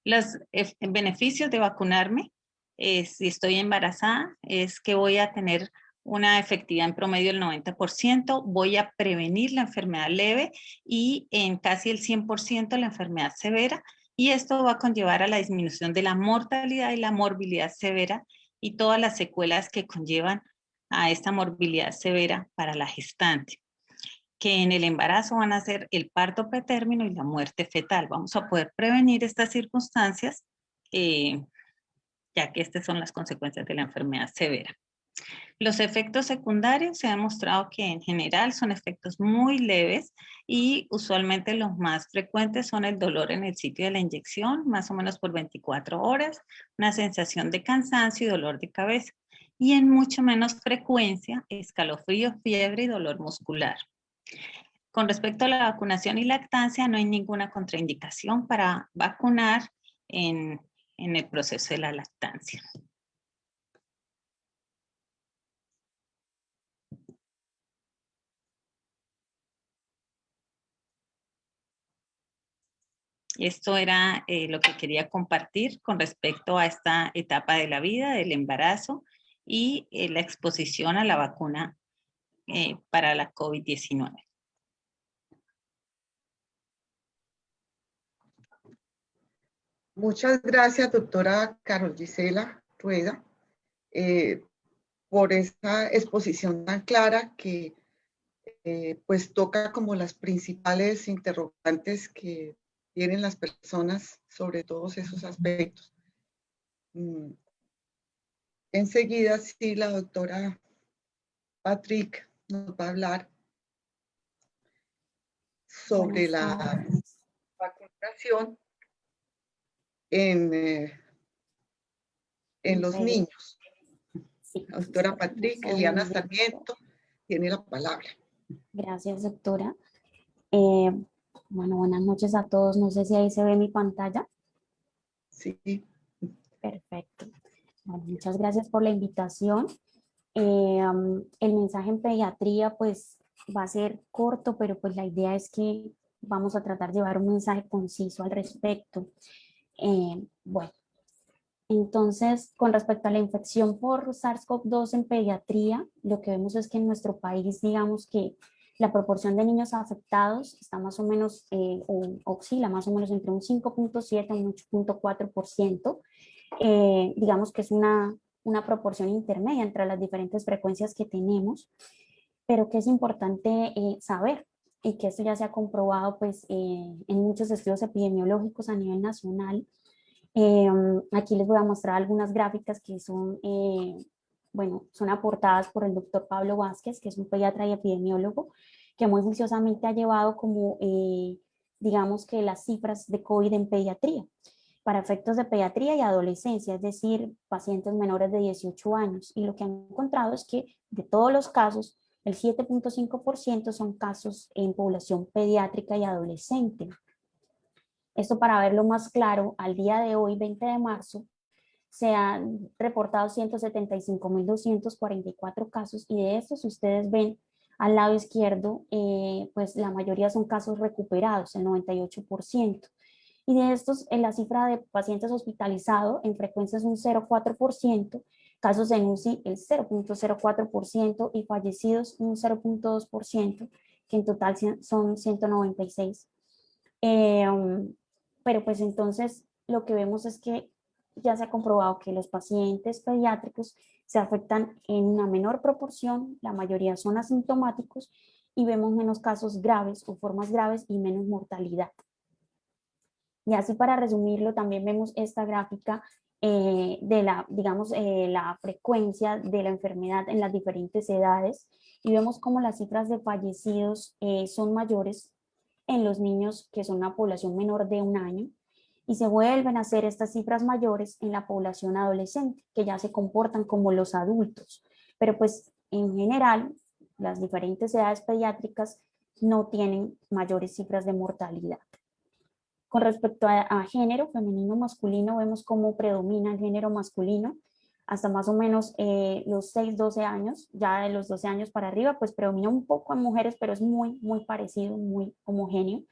Los beneficios de vacunarme, si estoy embarazada, es que voy a tener una efectividad en promedio del 90%, voy a prevenir la enfermedad leve y en casi el 100% la enfermedad severa, y esto va a conllevar a la disminución de la mortalidad y la morbilidad severa y todas las secuelas que conllevan a esta morbilidad severa para la gestante, que en el embarazo van a ser el parto pretérmino y la muerte fetal. Vamos a poder prevenir estas circunstancias, ya que estas son las consecuencias de la enfermedad severa. Los efectos secundarios se ha demostrado que en general son efectos muy leves y usualmente los más frecuentes son el dolor en el sitio de la inyección, más o menos por 24 horas, una sensación de cansancio y dolor de cabeza, y en mucho menos frecuencia, escalofríos, fiebre y dolor muscular. Con respecto a la vacunación y lactancia, no hay ninguna contraindicación para vacunar en el proceso de la lactancia. Esto era lo que quería compartir con respecto a esta etapa de la vida, del embarazo y la exposición a la vacuna para la COVID-19. Muchas gracias, doctora Carol Gisela Rueda, por esta exposición tan clara que pues toca como las principales interrogantes que tienen las personas sobre todos esos aspectos. Enseguida, sí, la doctora Patrick nos va a hablar sobre la vacunación en los niños. Sí. La doctora Patrick, Eliana Sarmiento, tiene la palabra. Gracias, doctora. Bueno, buenas noches a todos. No sé si ahí se ve mi pantalla. Sí. Perfecto. Bueno, muchas gracias por la invitación. El mensaje en pediatría pues va a ser corto, pero pues la idea es que vamos a tratar de llevar un mensaje conciso al respecto. Bueno, entonces con respecto a la infección por SARS-CoV-2 en pediatría, lo que vemos es que en nuestro país, digamos que la proporción de niños afectados está más o menos, o oscila más o menos entre un 5.7 y un 8.4%. Digamos que es una proporción intermedia entre las diferentes frecuencias que tenemos, pero que es importante saber, y que esto ya se ha comprobado pues, en muchos estudios epidemiológicos a nivel nacional. Aquí les voy a mostrar algunas gráficas que son, bueno, son aportadas por el doctor Pablo Vázquez, que es un pediatra y epidemiólogo, que muy juiciosamente ha llevado como, digamos que las cifras de COVID en pediatría, para efectos de pediatría y adolescencia, es decir, pacientes menores de 18 años. Y lo que han encontrado es que de todos los casos, el 7.5% son casos en población pediátrica y adolescente. Esto para verlo más claro, al día de hoy, 20 de marzo, se han reportado 175.244 casos y de estos, si ustedes ven al lado izquierdo, pues la mayoría son casos recuperados, el 98%. Y de estos, en la cifra de pacientes hospitalizados en frecuencia es un 0.4%, casos en UCI el 0.04% y fallecidos un 0.2%, que en total son 196. Pero pues entonces lo que vemos es que ya se ha comprobado que los pacientes pediátricos se afectan en una menor proporción, la mayoría son asintomáticos y vemos menos casos graves o formas graves y menos mortalidad. Y así para resumirlo, también vemos esta gráfica de la, digamos, la frecuencia de la enfermedad en las diferentes edades y vemos como las cifras de fallecidos son mayores en los niños que son una población menor de 1 año y se vuelven a hacer estas cifras mayores en la población adolescente, que ya se comportan como los adultos. Pero pues en general, las diferentes edades pediátricas no tienen mayores cifras de mortalidad. Con respecto a género, femenino, masculino, vemos cómo predomina el género masculino hasta más o menos los 6, 12 años, ya de los 12 años para arriba, pues predomina un poco en mujeres, pero es muy, muy parecido, muy homogéneo.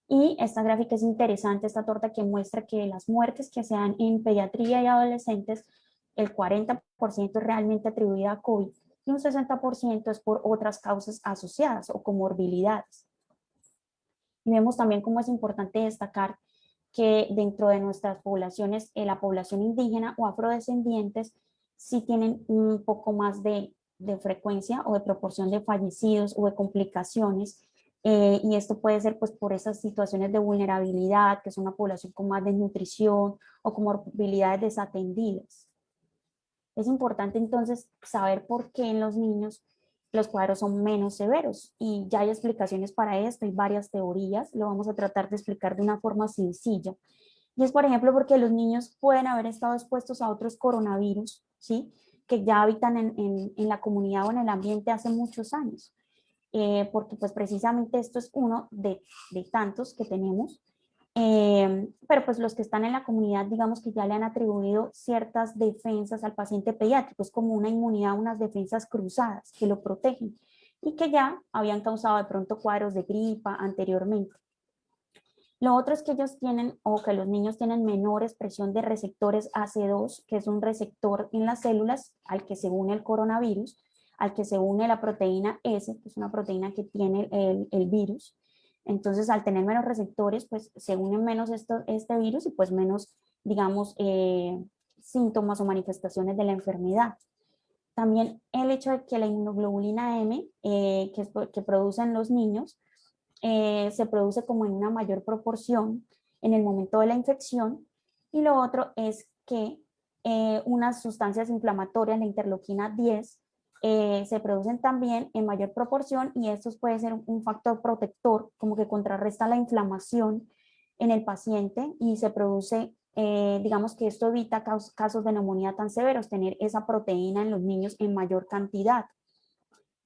Y esta gráfica es interesante, esta torta que muestra que las muertes que se dan en pediatría y adolescentes, el 40% es realmente atribuida a COVID y un 60% es por otras causas asociadas o comorbilidades. Y vemos también cómo es importante destacar que dentro de nuestras poblaciones, la población indígena o afrodescendientes sí tienen un poco más de frecuencia o de proporción de fallecidos o de complicaciones, y esto puede ser pues por esas situaciones de vulnerabilidad, que es una población con más desnutrición o comorbilidades desatendidas. Es importante entonces saber por qué en los niños los cuadros son menos severos y ya hay explicaciones para esto, hay varias teorías, lo vamos a tratar de explicar de una forma sencilla. Y es por ejemplo porque los niños pueden haber estado expuestos a otros coronavirus, ¿sí? Que ya habitan en la comunidad o en el ambiente hace muchos años, porque pues precisamente esto es uno de tantos que tenemos. Pero pues los que están en la comunidad, digamos que ya le han atribuido ciertas defensas al paciente pediátrico, es como una inmunidad, unas defensas cruzadas que lo protegen y que ya habían causado de pronto cuadros de gripa anteriormente. Lo otro es que ellos tienen, o que los niños tienen menor expresión de receptores AC2, que es un receptor en las células al que se une el coronavirus, al que se une la proteína S, que es una proteína que tiene el virus. Entonces, al tener menos receptores, pues se unen menos este virus y pues menos, digamos, síntomas o manifestaciones de la enfermedad. También el hecho de que la inmunoglobulina M, que producen los niños, se produce como en una mayor proporción en el momento de la infección. Y lo otro es que unas sustancias inflamatorias, la interleuquina 10, se producen también en mayor proporción, y estos puede ser un factor protector, como que contrarresta la inflamación en el paciente, y se produce, digamos que esto evita casos de neumonía tan severos, tener esa proteína en los niños en mayor cantidad.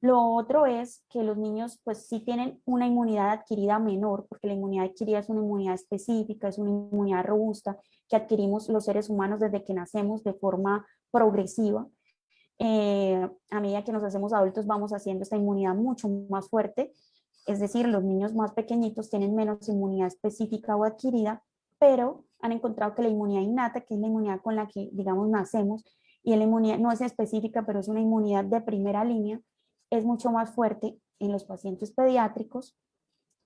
Lo otro es que los niños pues sí tienen una inmunidad adquirida menor, porque la inmunidad adquirida es una inmunidad específica, es una inmunidad robusta que adquirimos los seres humanos desde que nacemos de forma progresiva. A medida que nos hacemos adultos vamos haciendo esta inmunidad mucho más fuerte, es decir, los niños más pequeñitos tienen menos inmunidad específica o adquirida, pero han encontrado que la inmunidad innata, que es la inmunidad con la que, digamos, nacemos, y la inmunidad no es específica, pero es una inmunidad de primera línea, es mucho más fuerte en los pacientes pediátricos.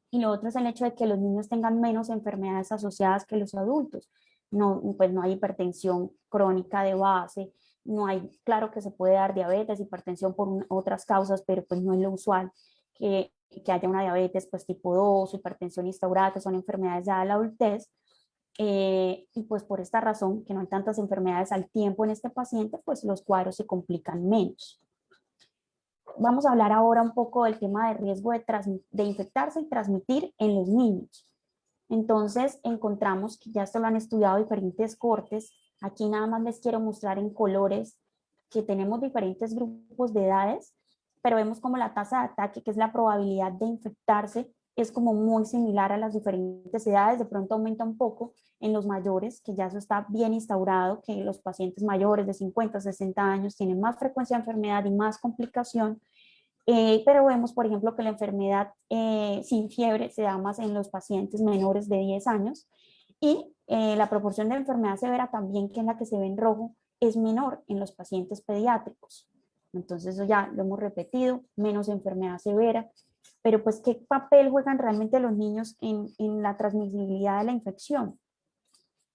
Y lo otro es el hecho de que los niños tengan menos enfermedades asociadas que los adultos. No, pues no hay hipertensión crónica de base, no hay, claro que se puede dar diabetes, hipertensión por otras causas, pero pues no es lo usual que haya una diabetes pues tipo 2, hipertensión instaurada, que son enfermedades ya de la adultez. Y pues por esta razón, que no hay tantas enfermedades al tiempo en este paciente, pues los cuadros se complican menos. Vamos a hablar ahora un poco del tema de riesgo de infectarse y transmitir en los niños. Entonces encontramos que ya esto lo han estudiado diferentes cortes. Aquí nada más les quiero mostrar en colores que tenemos diferentes grupos de edades, pero vemos como la tasa de ataque, que es la probabilidad de infectarse, es como muy similar a las diferentes edades. De pronto aumenta un poco en los mayores, que ya eso está bien instaurado, que los pacientes mayores de 50, 60 años tienen más frecuencia de enfermedad y más complicación. Pero vemos, por ejemplo, que la enfermedad sin fiebre se da más en los pacientes menores de 10 años, y la proporción de enfermedad severa también, que es la que se ve en rojo, es menor en los pacientes pediátricos. Entonces eso ya lo hemos repetido, menos enfermedad severa. Pero pues, ¿qué papel juegan realmente los niños en la transmisibilidad de la infección?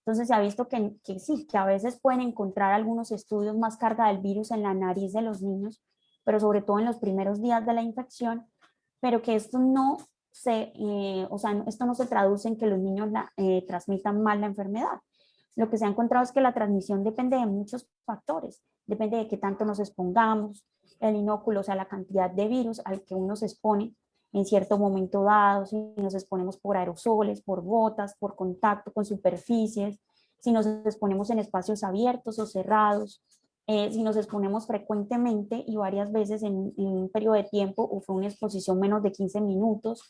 Entonces se ha visto que sí, que a veces pueden encontrar algunos estudios más carga del virus en la nariz de los niños, pero sobre todo en los primeros días de la infección, pero que esto no esto no se traduce en que los niños transmitan mal la enfermedad. Lo que se ha encontrado es que la transmisión depende de muchos factores, depende de qué tanto nos expongamos, el inóculo, o sea, la cantidad de virus al que uno se expone en cierto momento dado, si nos exponemos por aerosoles, por gotas, por contacto con superficies, si nos exponemos en espacios abiertos o cerrados, si nos exponemos frecuentemente y varias veces en un periodo de tiempo, o fue una exposición menos de 15 minutos,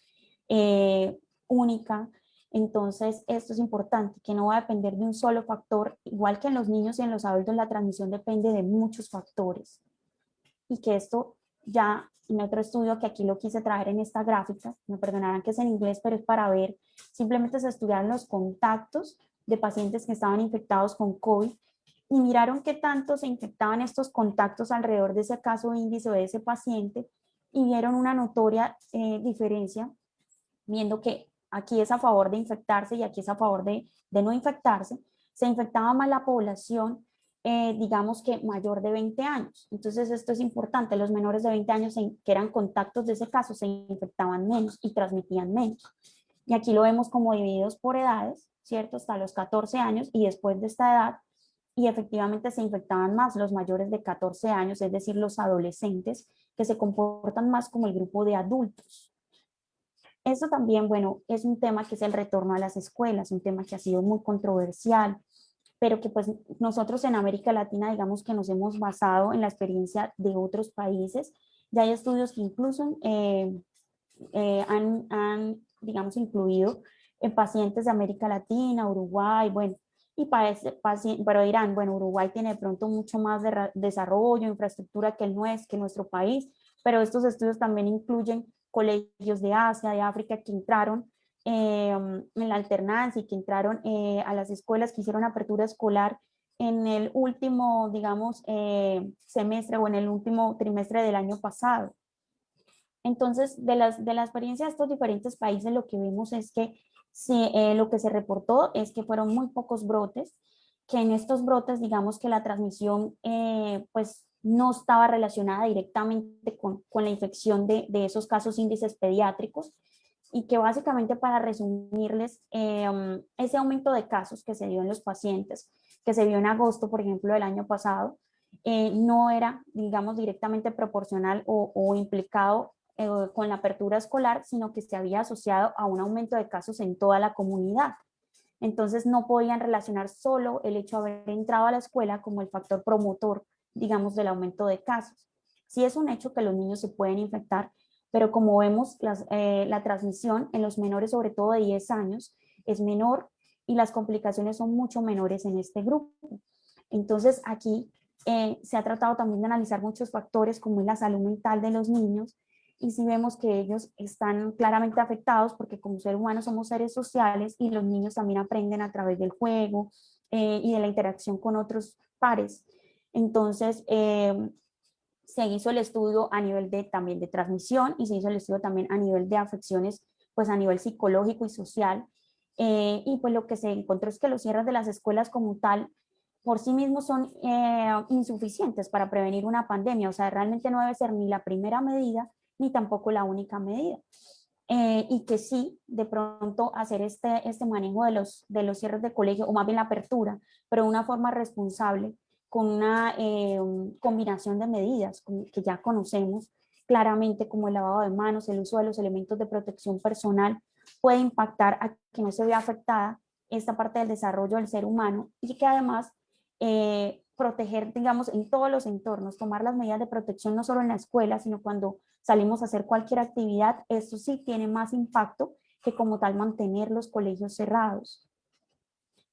única. Entonces, esto es importante, que no va a depender de un solo factor, igual que en los niños y en los adultos la transmisión depende de muchos factores. Y que esto ya en otro estudio, que aquí lo quise traer en esta gráfica, me perdonarán que es en inglés, pero es para ver, simplemente se estudiaron los contactos de pacientes que estaban infectados con COVID, y miraron qué tanto se infectaban estos contactos alrededor de ese caso índice de ese paciente, y vieron una notoria diferencia, viendo que aquí es a favor de infectarse y aquí es a favor de no infectarse. Se infectaba más la población, digamos que mayor de 20 años. Entonces esto es importante, los menores de 20 años que eran contactos de ese caso se infectaban menos y transmitían menos. Y aquí lo vemos como divididos por edades, ¿cierto? Hasta los 14 años y después de esta edad, y efectivamente se infectaban más los mayores de 14 años, es decir, los adolescentes, que se comportan más como el grupo de adultos. Eso también, bueno, es un tema que es el retorno a las escuelas, un tema que ha sido muy controversial, pero que pues nosotros en América Latina, digamos que nos hemos basado en la experiencia de otros países. Ya hay estudios que incluso han, digamos, incluido en pacientes de América Latina, Uruguay, bueno, y pero dirán, bueno, Uruguay tiene de pronto mucho más desarrollo, infraestructura que nuestro país, pero estos estudios también incluyen colegios de Asia, de África, que entraron en la alternancia y que entraron a las escuelas, que hicieron apertura escolar en el último, digamos, semestre o en el último trimestre del año pasado. Entonces, de la experiencia de estos diferentes países, lo que vimos es que lo que se reportó es que fueron muy pocos brotes, que en estos brotes, digamos que la transmisión pues no estaba relacionada directamente con la infección de esos casos índices pediátricos, y que básicamente, para resumirles, ese aumento de casos que se dio en los pacientes, que se vio en agosto, por ejemplo, del año pasado, no era, digamos, directamente proporcional o implicado con la apertura escolar, sino que se había asociado a un aumento de casos en toda la comunidad. Entonces no podían relacionar solo el hecho de haber entrado a la escuela como el factor promotor, digamos, del aumento de casos. Sí es un hecho que los niños se pueden infectar, pero como vemos, la transmisión en los menores, sobre todo de 10 años, es menor y las complicaciones son mucho menores en este grupo. Entonces aquí se ha tratado también de analizar muchos factores como es la salud mental de los niños, y si vemos que ellos están claramente afectados porque como seres humanos somos seres sociales y los niños también aprenden a través del juego y de la interacción con otros pares. Entonces, se hizo el estudio a nivel también de transmisión, y se hizo el estudio también a nivel de afecciones, pues a nivel psicológico y social. Y pues lo que se encontró es que los cierres de las escuelas como tal por sí mismos son insuficientes para prevenir una pandemia. O sea, realmente no debe ser ni la primera medida ni tampoco la única medida. Y que sí, de pronto hacer este manejo de los cierres de colegio, o más bien la apertura, pero de una forma responsable, con una combinación de medidas que ya conocemos claramente, como el lavado de manos, el uso de los elementos de protección personal, puede impactar a que no se vea afectada esta parte del desarrollo del ser humano, y que además proteger, digamos, en todos los entornos, tomar las medidas de protección no solo en la escuela, sino cuando salimos a hacer cualquier actividad. Esto sí tiene más impacto que como tal mantener los colegios cerrados.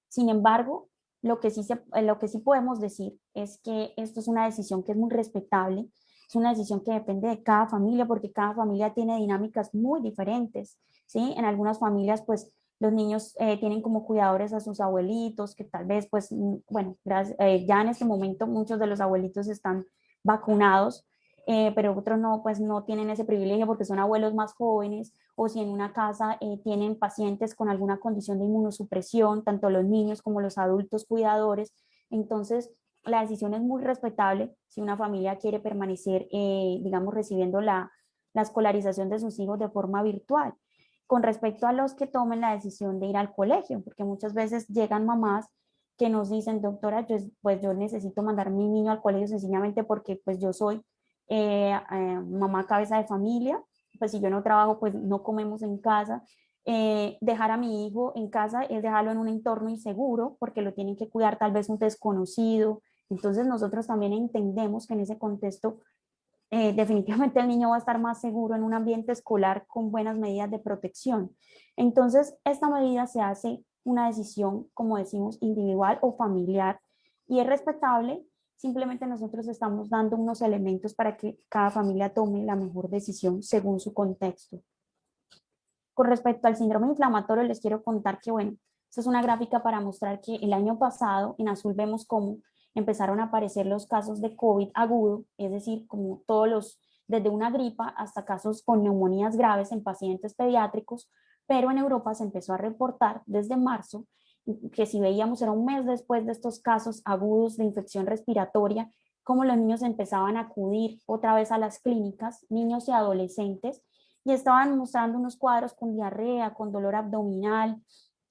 Sin embargo, lo que sí podemos decir es que esto es una decisión que es muy respetable, es una decisión que depende de cada familia, porque cada familia tiene dinámicas muy diferentes, ¿sí? En algunas familias, pues, los niños tienen como cuidadores a sus abuelitos, que tal vez, pues, bueno, ya en este momento muchos de los abuelitos están vacunados, pero otros no, pues no tienen ese privilegio porque son abuelos más jóvenes, o si en una casa tienen pacientes con alguna condición de inmunosupresión, tanto los niños como los adultos cuidadores. Entonces, la decisión es muy respetable si una familia quiere permanecer, digamos, recibiendo la escolarización de sus hijos de forma virtual. Con respecto a los que tomen la decisión de ir al colegio, porque muchas veces llegan mamás que nos dicen, doctora, pues yo necesito mandar a mi niño al colegio sencillamente porque pues yo soy mamá cabeza de familia, pues si yo no trabajo, pues no comemos en casa. Dejar a mi hijo en casa es dejarlo en un entorno inseguro porque lo tienen que cuidar tal vez un desconocido. Entonces nosotros también entendemos que en ese contexto definitivamente el niño va a estar más seguro en un ambiente escolar con buenas medidas de protección. Entonces esta medida se hace una decisión, como decimos, individual o familiar, y es respetable. Simplemente nosotros estamos dando unos elementos para que cada familia tome la mejor decisión según su contexto. Con respecto al síndrome inflamatorio, les quiero contar que, bueno, esta es una gráfica para mostrar que el año pasado, en azul vemos cómo empezaron a aparecer los casos de COVID agudo, es decir, como desde una gripa hasta casos con neumonías graves en pacientes pediátricos, pero en Europa se empezó a reportar desde marzo, que si veíamos era un mes después de estos casos agudos de infección respiratoria, cómo los niños empezaban a acudir otra vez a las clínicas, niños y adolescentes, y estaban mostrando unos cuadros con diarrea, con dolor abdominal,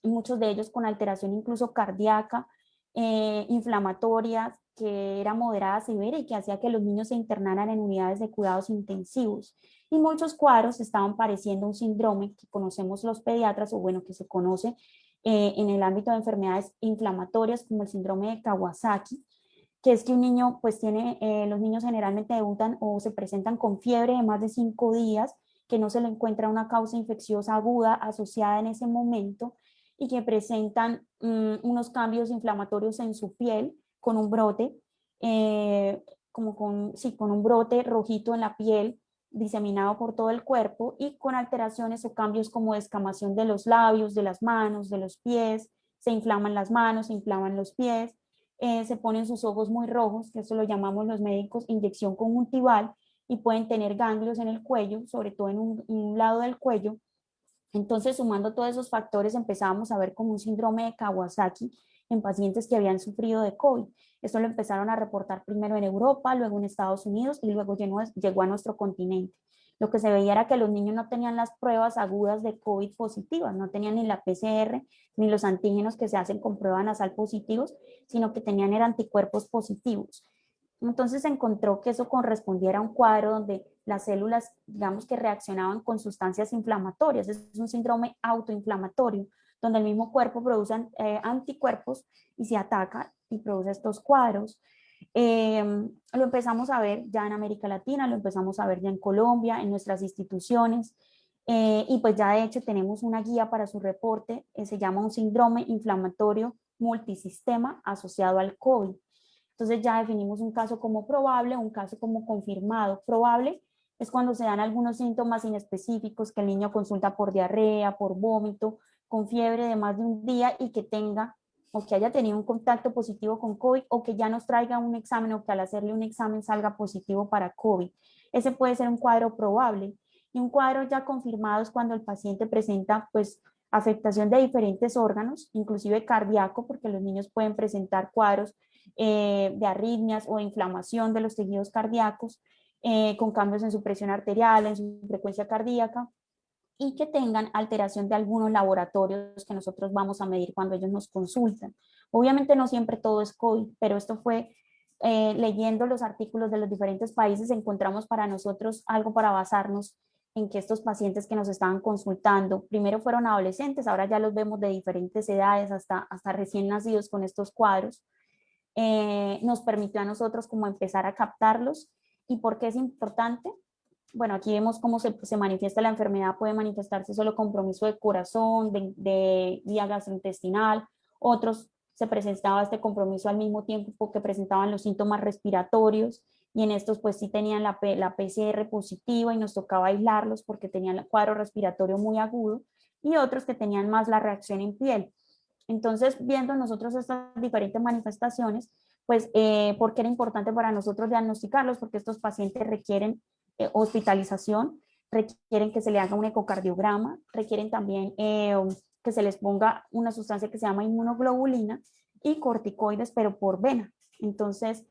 y muchos de ellos con alteración incluso cardíaca, inflamatoria, que era moderada, severa, y que hacía que los niños se internaran en unidades de cuidados intensivos. Y muchos cuadros estaban pareciendo un síndrome que conocemos los pediatras, o bueno, que se conoce en el ámbito de enfermedades inflamatorias como el síndrome de Kawasaki, que es que un niño pues los niños generalmente debutan o se presentan con fiebre de más de 5 días, que no se le encuentra una causa infecciosa aguda asociada en ese momento, y que presentan unos cambios inflamatorios en su piel con un brote, con un brote rojito en la piel, diseminado por todo el cuerpo, y con alteraciones o cambios como descamación de los labios, de las manos, de los pies, se inflaman las manos, se inflaman los pies, se ponen sus ojos muy rojos, que eso lo llamamos los médicos inyección conjuntival, y pueden tener ganglios en el cuello, sobre todo en un lado del cuello. Entonces, sumando todos esos factores, empezábamos a ver como un síndrome de Kawasaki, en pacientes que habían sufrido de COVID. Esto lo empezaron a reportar primero en Europa, luego en Estados Unidos y luego llegó a nuestro continente. Lo que se veía era que los niños no tenían las pruebas agudas de COVID positivas, no tenían ni la PCR ni los antígenos que se hacen con prueba nasal positivos, sino que tenían eran anticuerpos positivos. Entonces se encontró que eso correspondiera a un cuadro donde las células, digamos que reaccionaban con sustancias inflamatorias. Es un síndrome autoinflamatorio, donde el mismo cuerpo produce anticuerpos y se ataca y produce estos cuadros. Lo empezamos a ver ya en América Latina, lo empezamos a ver ya en Colombia, en nuestras instituciones, y pues ya de hecho tenemos una guía para su reporte, se llama un síndrome inflamatorio multisistema asociado al COVID. Entonces ya definimos un caso como probable, un caso como confirmado. Probable es cuando se dan algunos síntomas inespecíficos, que el niño consulta por diarrea, por vómito, con fiebre de más de un día y que tenga o que haya tenido un contacto positivo con COVID o que ya nos traiga un examen o que al hacerle un examen salga positivo para COVID. Ese puede ser un cuadro probable. Y un cuadro ya confirmado es cuando el paciente presenta pues afectación de diferentes órganos, inclusive cardíaco, porque los niños pueden presentar cuadros de arritmias o de inflamación de los tejidos cardíacos, con cambios en su presión arterial, en su frecuencia cardíaca, y que tengan alteración de algunos laboratorios que nosotros vamos a medir cuando ellos nos consultan. Obviamente no siempre todo es COVID, pero esto fue leyendo los artículos de los diferentes países, encontramos para nosotros algo para basarnos en que estos pacientes que nos estaban consultando, primero fueron adolescentes, ahora ya los vemos de diferentes edades, hasta recién nacidos con estos cuadros. Nos permitió a nosotros como empezar a captarlos. ¿Y por qué es importante? Bueno, aquí vemos cómo se manifiesta la enfermedad. Puede manifestarse solo compromiso de corazón, de vía gastrointestinal. Otros se presentaba este compromiso al mismo tiempo porque presentaban los síntomas respiratorios, y en estos pues sí tenían la PCR positiva y nos tocaba aislarlos porque tenían el cuadro respiratorio muy agudo, y otros que tenían más la reacción en piel. Entonces, viendo nosotros estas diferentes manifestaciones, pues, ¿por qué era importante para nosotros diagnosticarlos? Porque estos pacientes requieren hospitalización, requieren que se le haga un ecocardiograma, requieren también que se les ponga una sustancia que se llama inmunoglobulina y corticoides, pero por vena. Entonces,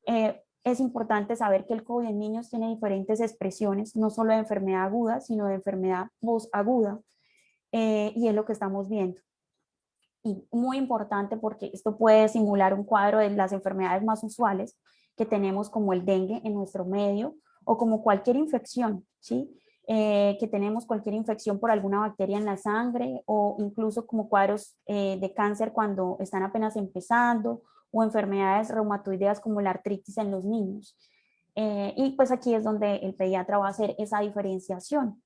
es importante saber que el COVID en niños tiene diferentes expresiones, no solo de enfermedad aguda, sino de enfermedad posaguda, y es lo que estamos viendo. Y muy importante porque esto puede simular un cuadro de las enfermedades más usuales que tenemos, como el dengue en nuestro medio, o como cualquier infección, ¿sí? Que tenemos cualquier infección por alguna bacteria en la sangre, o incluso como cuadros de cáncer cuando están apenas empezando, o enfermedades reumatoideas como la artritis en los niños. Y pues aquí es donde el pediatra va a hacer esa diferenciación.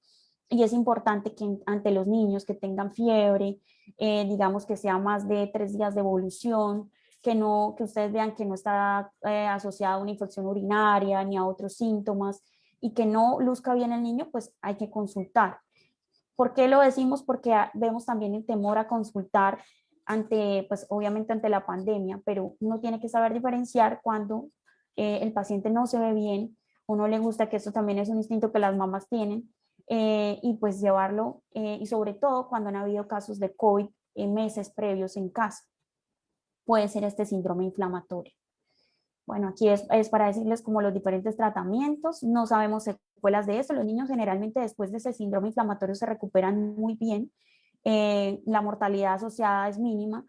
Y es importante que ante los niños que tengan fiebre, digamos que sea más de 3 días de evolución, que ustedes vean que no está asociada a una infección urinaria ni a otros síntomas, y que no luzca bien el niño, pues hay que consultar. ¿Por qué lo decimos? Porque vemos también el temor a consultar pues obviamente ante la pandemia, pero uno tiene que saber diferenciar cuando el paciente no se ve bien, o no le gusta, que esto también es un instinto que las mamás tienen, y pues llevarlo, y sobre todo cuando han habido casos de COVID en meses previos en casa, puede ser este síndrome inflamatorio. Bueno, aquí es para decirles como los diferentes tratamientos. No sabemos secuelas de esto. Los niños generalmente después de ese síndrome inflamatorio se recuperan muy bien. La mortalidad asociada es mínima.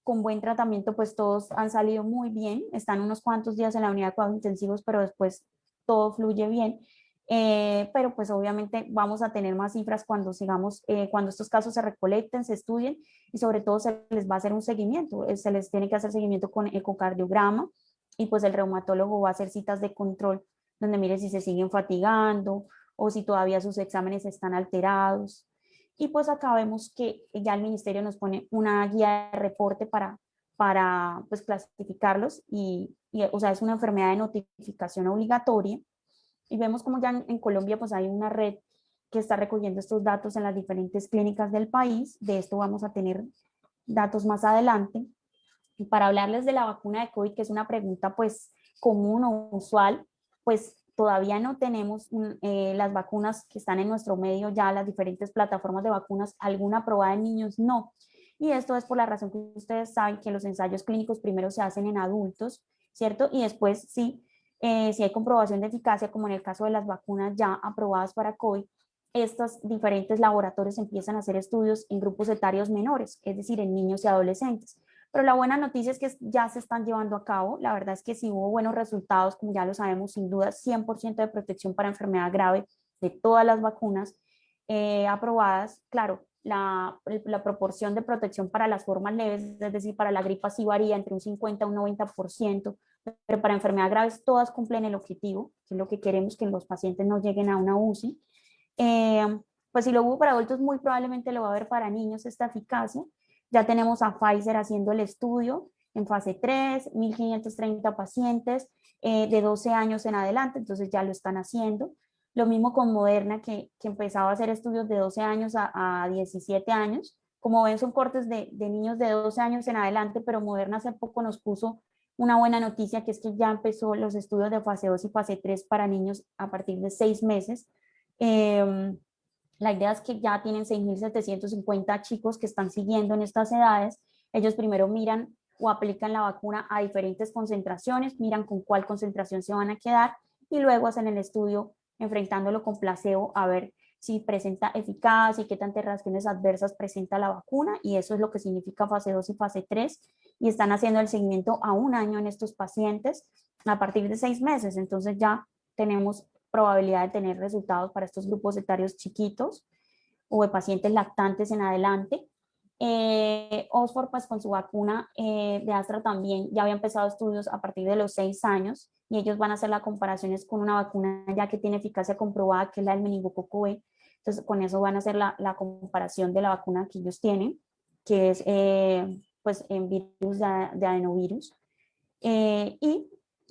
Con buen tratamiento pues todos han salido muy bien. Están unos cuantos días en la unidad de cuidados intensivos, pero después todo fluye bien. Pero pues obviamente vamos a tener más cifras cuando sigamos, cuando estos casos se recolecten, se estudien, y sobre todo se les va a hacer un seguimiento. Se les tiene que hacer seguimiento con ecocardiograma, y pues el reumatólogo va a hacer citas de control donde mire si se siguen fatigando o si todavía sus exámenes están alterados. Y pues acá vemos que ya el ministerio nos pone una guía de reporte para pues clasificarlos, o sea, es una enfermedad de notificación obligatoria. Y vemos como ya en Colombia pues hay una red que está recogiendo estos datos en las diferentes clínicas del país. De esto vamos a tener datos más adelante. Y para hablarles de la vacuna de COVID, que es una pregunta pues común o usual, pues todavía no tenemos las vacunas que están en nuestro medio, ya las diferentes plataformas de vacunas, alguna aprobada en niños no. Y esto es por la razón que ustedes saben que los ensayos clínicos primero se hacen en adultos, ¿cierto? Y después si hay comprobación de eficacia, como en el caso de las vacunas ya aprobadas para COVID, estos diferentes laboratorios empiezan a hacer estudios en grupos etarios menores, es decir, en niños y adolescentes. Pero la buena noticia es que ya se están llevando a cabo. La verdad es que sí hubo buenos resultados, como ya lo sabemos, sin duda, 100% de protección para enfermedad grave de todas las vacunas aprobadas. Claro, la proporción de protección para las formas leves, es decir, para la gripa sí varía entre un 50 y un 90%, pero para enfermedades graves todas cumplen el objetivo, que es lo que queremos, que los pacientes no lleguen a una UCI. Pues si lo hubo para adultos, muy probablemente lo va a haber para niños esta eficacia. Ya tenemos a Pfizer haciendo el estudio en fase 3, 1.530 pacientes de 12 años en adelante, entonces ya lo están haciendo. Lo mismo con Moderna, que empezaba a hacer estudios de 12 años a 17 años. Como ven, son cortes de niños de 12 años en adelante, pero Moderna hace poco nos puso una buena noticia, que es que ya empezó los estudios de fase 2 y fase 3 para niños a partir de 6 meses. La idea es que ya tienen 6.750 chicos que están siguiendo en estas edades. Ellos primero miran o aplican la vacuna a diferentes concentraciones, miran con cuál concentración se van a quedar y luego hacen el estudio enfrentándolo con placebo a ver si presenta eficacia y qué tantas reacciones adversas presenta la vacuna, y eso es lo que significa fase 2 y fase 3, y están haciendo el seguimiento a 1 año en estos pacientes a partir de 6 meses, entonces ya tenemos probabilidad de tener resultados para estos grupos etarios chiquitos o de pacientes lactantes en adelante. Oxford, pues con su vacuna de Astra también ya había empezado estudios a partir de los 6 años, y ellos van a hacer las comparaciones con una vacuna ya que tiene eficacia comprobada, que es la del meningococo B. Entonces con eso van a hacer la comparación de la vacuna que ellos tienen, que es pues en virus de adenovirus. Y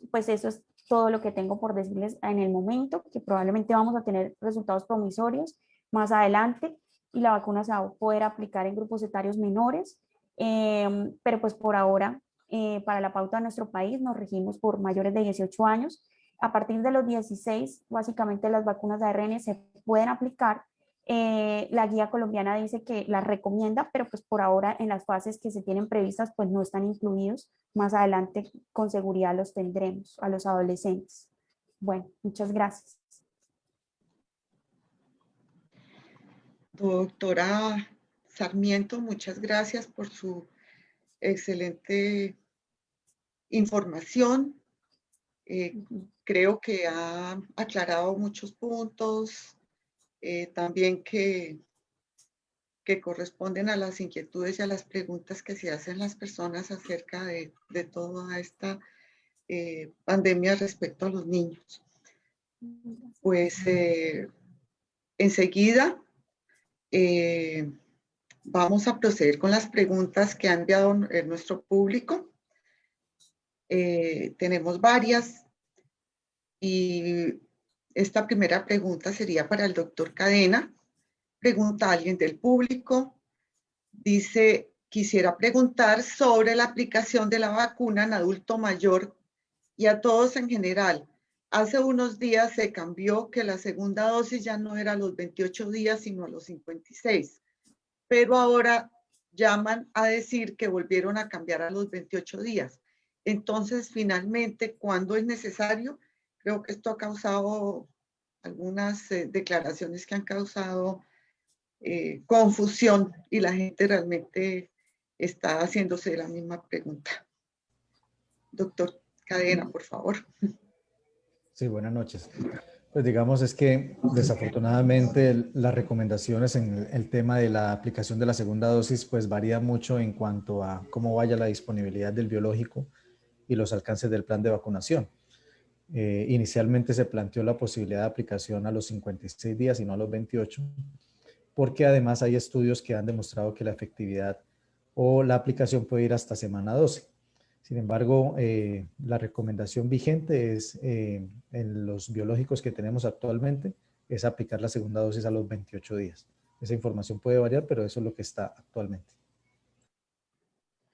pues eso es todo lo que tengo por decirles en el momento, que probablemente vamos a tener resultados promisorios más adelante y la vacuna se va a poder aplicar en grupos etarios menores, pero pues por ahora para la pauta de nuestro país nos regimos por mayores de 18 años. A partir de los 16, básicamente las vacunas de ARN se pueden aplicar. La guía colombiana dice que las recomienda, pero pues por ahora en las fases que se tienen previstas pues no están incluidos. Más adelante con seguridad los tendremos a los adolescentes. Bueno, muchas gracias. Doctora Sarmiento, muchas gracias por su excelente información. Creo que ha aclarado muchos puntos, también que corresponden a las inquietudes y a las preguntas que se hacen las personas acerca de toda esta pandemia respecto a los niños. Pues enseguida vamos a proceder con las preguntas que ha enviado nuestro público. Tenemos varias y esta primera pregunta sería para el doctor Cadena. Pregunta a alguien del público. Dice, quisiera preguntar sobre la aplicación de la vacuna en adulto mayor y a todos en general. Hace unos días se cambió que la segunda dosis ya no era a los 28 días, sino a los 56. Pero ahora llaman a decir que volvieron a cambiar a los 28 días. Entonces, finalmente, ¿cuándo es necesario? Creo que esto ha causado algunas declaraciones que han causado confusión y la gente realmente está haciéndose la misma pregunta. Doctor Cadena, por favor. Sí, buenas noches. Pues digamos es que desafortunadamente las recomendaciones en el tema de la aplicación de la segunda dosis pues varía mucho en cuanto a cómo vaya la disponibilidad del biológico y los alcances del plan de vacunación. Inicialmente se planteó la posibilidad de aplicación a los 56 días y no a los 28, porque además hay estudios que han demostrado que la efectividad o la aplicación puede ir hasta semana 12. Sin embargo, la recomendación vigente es, en los biológicos que tenemos actualmente, es aplicar la segunda dosis a los 28 días. Esa información puede variar, pero eso es lo que está actualmente.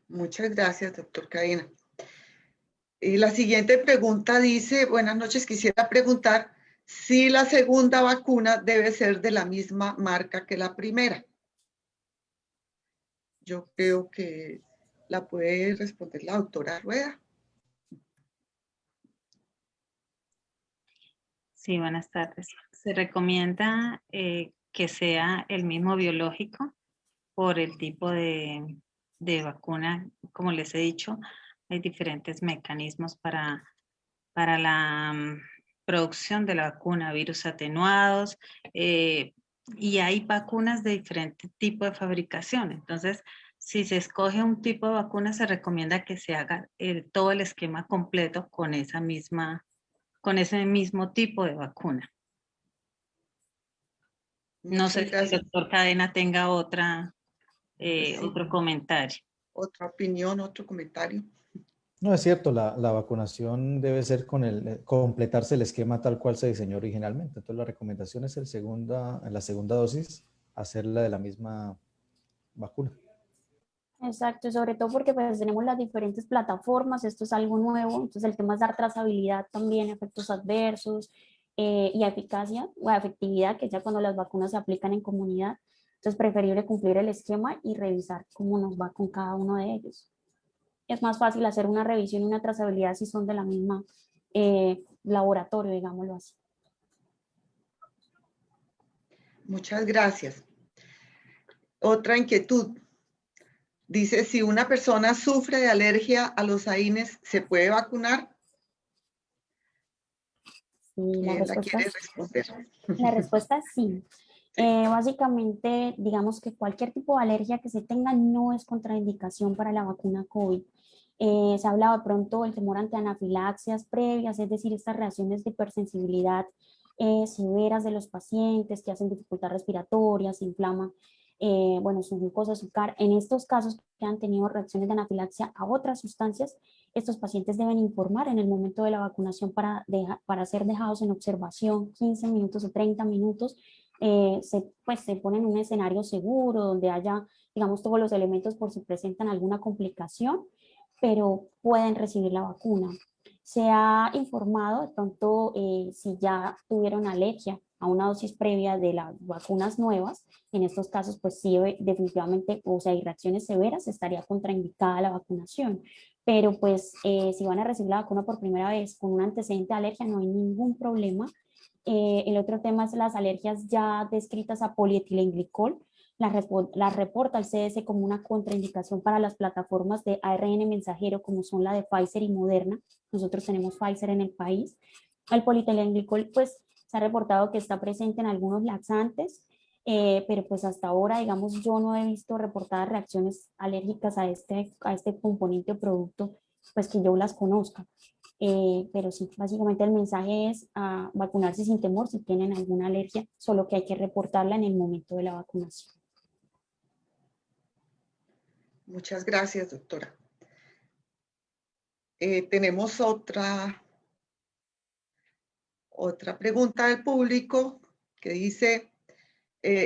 Muchas gracias, doctor Cadena. Y la siguiente pregunta dice, buenas noches, quisiera preguntar si la segunda vacuna debe ser de la misma marca que la primera. yo creo que la puede responder la doctora Rueda. Sí, buenas tardes. Se recomienda que sea el mismo biológico por el tipo de vacuna. Como les he dicho, hay diferentes mecanismos para la producción de la vacuna, virus atenuados, y hay vacunas de diferente tipo de fabricación. Entonces, si se escoge un tipo de vacuna, se recomienda que se haga todo el esquema completo con ese mismo tipo de vacuna. No Muchas sé si el gracias. doctor Cadena tenga otro Sí. comentario. Otra opinión, otro comentario. No, es cierto, la vacunación debe ser completarse el esquema tal cual se diseñó originalmente. Entonces la recomendación es en la segunda dosis, hacerla de la misma vacuna. Exacto, y sobre todo porque pues tenemos las diferentes plataformas, esto es algo nuevo, entonces el tema es dar trazabilidad también, efectos adversos y eficacia o efectividad, que ya cuando las vacunas se aplican en comunidad, entonces preferible cumplir el esquema y revisar cómo nos va con cada uno de ellos. Es más fácil hacer una revisión y una trazabilidad si son de la misma laboratorio, digámoslo así. Muchas gracias. Otra inquietud. Dice, si una persona sufre de alergia a los AINES, ¿se puede vacunar? Sí, ¿Quién la quiere responder? la respuesta es sí. Básicamente, digamos que cualquier tipo de alergia que se tenga no es contraindicación para la vacuna COVID. Se ha hablado de pronto del temor ante anafilaxias previas, es decir, estas reacciones de hipersensibilidad severas de los pacientes que hacen dificultad respiratoria, se inflaman, bueno, su glucosa, azúcar. En estos casos que han tenido reacciones de anafilaxia a otras sustancias, estos pacientes deben informar en el momento de la vacunación para ser dejados en observación 15 minutos o 30 minutos. Se pone en un escenario seguro donde haya, digamos, todos los elementos por si presentan alguna complicación, pero pueden recibir la vacuna. Se ha informado de pronto si ya tuvieron alergia a una dosis previa de las vacunas nuevas, en estos casos pues sí definitivamente, o sea, hay reacciones severas, estaría contraindicada la vacunación, pero pues si van a recibir la vacuna por primera vez con un antecedente de alergia no hay ningún problema. El otro tema es las alergias ya descritas a polietilenglicol, las reporta el CDC como una contraindicación para las plataformas de ARN mensajero como son la de Pfizer y Moderna. Nosotros tenemos Pfizer en el país. El polietilenglicol pues se ha reportado que está presente en algunos laxantes, pero pues hasta ahora, digamos, yo no he visto reportadas reacciones alérgicas a este componente o producto, pues que yo las conozca. Pero sí, básicamente el mensaje es a vacunarse sin temor si tienen alguna alergia, solo que hay que reportarla en el momento de la vacunación. Muchas gracias, doctora. Tenemos otra pregunta del público que dice,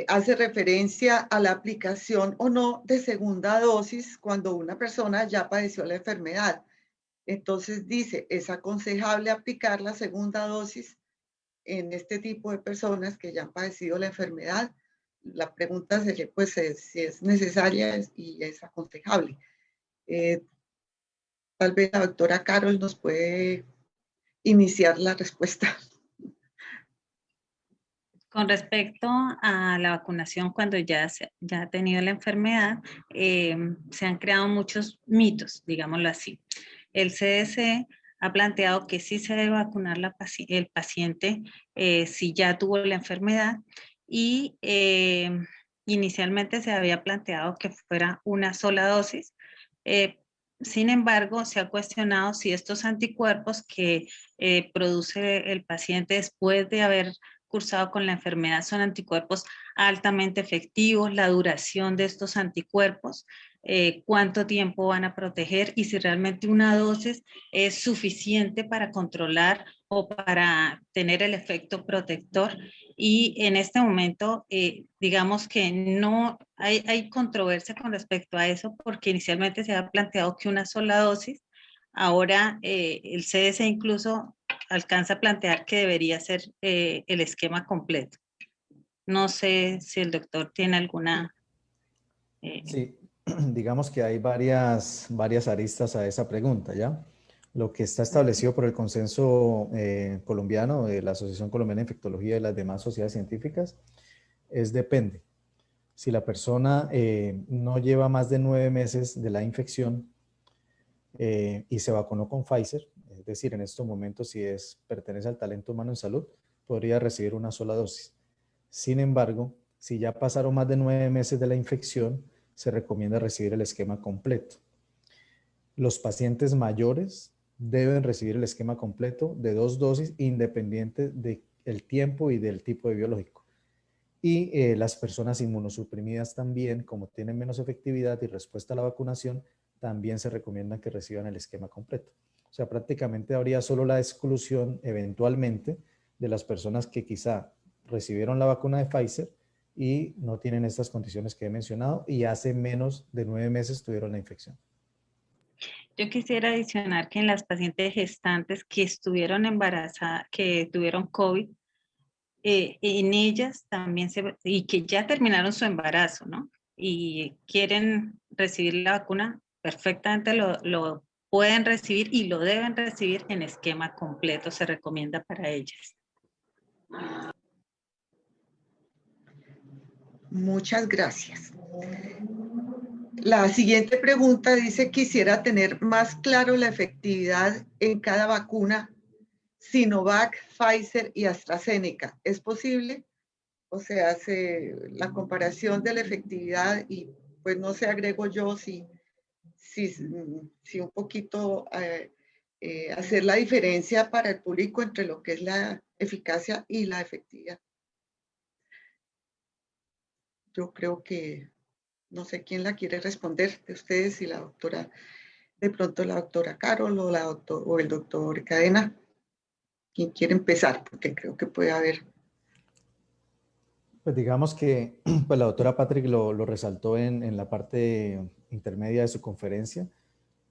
hace referencia a la aplicación o no de segunda dosis cuando una persona ya padeció la enfermedad. Entonces dice, ¿es aconsejable aplicar la segunda dosis en este tipo de personas que ya han padecido la enfermedad? La pregunta sería, pues, si es necesaria y es aconsejable. Tal vez la doctora Carol nos puede iniciar la respuesta. Con respecto a la vacunación cuando ya ha tenido la enfermedad, se han creado muchos mitos, digámoslo así. El CDC ha planteado que sí se debe vacunar el paciente si ya tuvo la enfermedad y inicialmente se había planteado que fuera una sola dosis. Sin embargo, se ha cuestionado si estos anticuerpos que produce el paciente después de haber cursado con la enfermedad son anticuerpos altamente efectivos, la duración de estos anticuerpos, cuánto tiempo van a proteger y si realmente una dosis es suficiente para controlar o para tener el efecto protector. Y en este momento, digamos que no hay controversia con respecto a eso porque inicialmente se había planteado que una sola dosis. Ahora el CDC incluso alcanza a plantear que debería ser el esquema completo. No sé si el doctor tiene alguna... Sí, digamos que hay varias aristas a esa pregunta, ¿ya? Lo que está establecido por el consenso colombiano de la Asociación Colombiana de Infectología y las demás sociedades científicas es depende. Si la persona no lleva más de 9 meses de la infección y se vacunó con Pfizer, es decir, en estos momentos si pertenece al talento humano en salud, podría recibir una sola dosis. Sin embargo, si ya pasaron más de 9 meses de la infección, se recomienda recibir el esquema completo. Los pacientes mayores deben recibir el esquema completo de 2 dosis independiente del tiempo y del tipo de biológico. Y las personas inmunosuprimidas también, como tienen menos efectividad y respuesta a la vacunación, también se recomienda que reciban el esquema completo. O sea, prácticamente habría solo la exclusión eventualmente de las personas que quizá recibieron la vacuna de Pfizer y no tienen estas condiciones que he mencionado y hace menos de 9 meses tuvieron la infección. Yo quisiera adicionar que en las pacientes gestantes que estuvieron embarazadas, que tuvieron COVID, en ellas también y que ya terminaron su embarazo, ¿no? Y quieren recibir la vacuna, perfectamente lo pueden recibir y lo deben recibir en esquema completo, se recomienda para ellas. Muchas gracias. La siguiente pregunta dice, quisiera tener más claro la efectividad en cada vacuna Sinovac, Pfizer y AstraZeneca. ¿Es posible? O sea, hace la comparación de la efectividad y pues no sé, agrego yo si un poquito hacer la diferencia para el público entre lo que es la eficacia y la efectividad. Yo creo que no sé quién la quiere responder de ustedes, si la doctora, de pronto la doctora Carol o el doctor Cadena. ¿Quién quiere empezar? Porque creo que puede haber. Pues digamos que pues la doctora Patrick lo resaltó en la parte intermedia de su conferencia.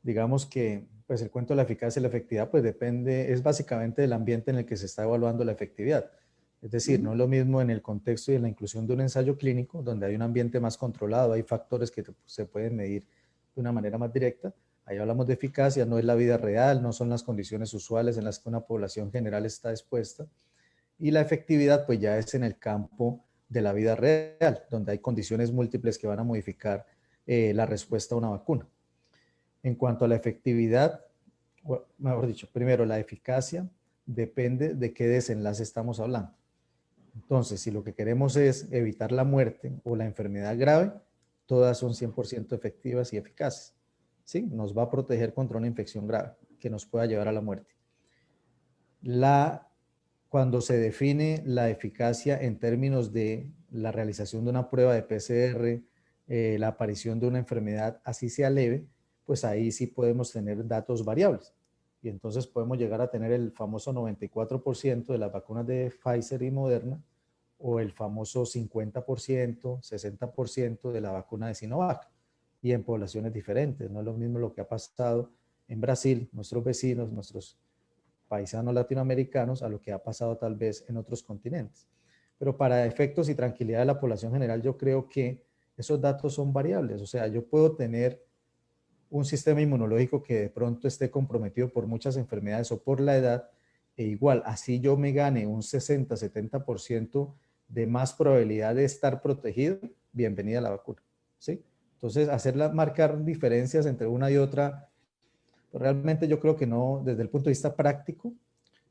Digamos que pues el cuento de la eficacia y la efectividad pues depende, es básicamente del ambiente en el que se está evaluando la efectividad. Es decir, no es lo mismo en el contexto y en la inclusión de un ensayo clínico, donde hay un ambiente más controlado, hay factores que se pueden medir de una manera más directa. Ahí hablamos de eficacia, no es la vida real, no son las condiciones usuales en las que una población general está expuesta. Y la efectividad pues ya es en el campo de la vida real, donde hay condiciones múltiples que van a modificar la respuesta a una vacuna. En cuanto a la efectividad, o mejor dicho, primero la eficacia depende de qué desenlace estamos hablando. Entonces, si lo que queremos es evitar la muerte o la enfermedad grave, todas son 100% efectivas y eficaces. ¿Sí? Nos va a proteger contra una infección grave que nos pueda llevar a la muerte. Cuando se define la eficacia en términos de la realización de una prueba de PCR, la aparición de una enfermedad, así sea leve, pues ahí sí podemos tener datos variables. Y entonces podemos llegar a tener el famoso 94% de las vacunas de Pfizer y Moderna, o el famoso 50%, 60% de la vacuna de Sinovac, y en poblaciones diferentes. No es lo mismo lo que ha pasado en Brasil, nuestros vecinos, nuestros paisanos latinoamericanos, a lo que ha pasado tal vez en otros continentes. Pero para efectos y tranquilidad de la población general, yo creo que esos datos son variables. O sea, yo puedo tener un sistema inmunológico que de pronto esté comprometido por muchas enfermedades o por la edad, e igual, así yo me gane un 60-70% de más probabilidad de estar protegido, bienvenida a la vacuna, ¿sí? Entonces, marcar diferencias entre una y otra, pues realmente yo creo que no, desde el punto de vista práctico,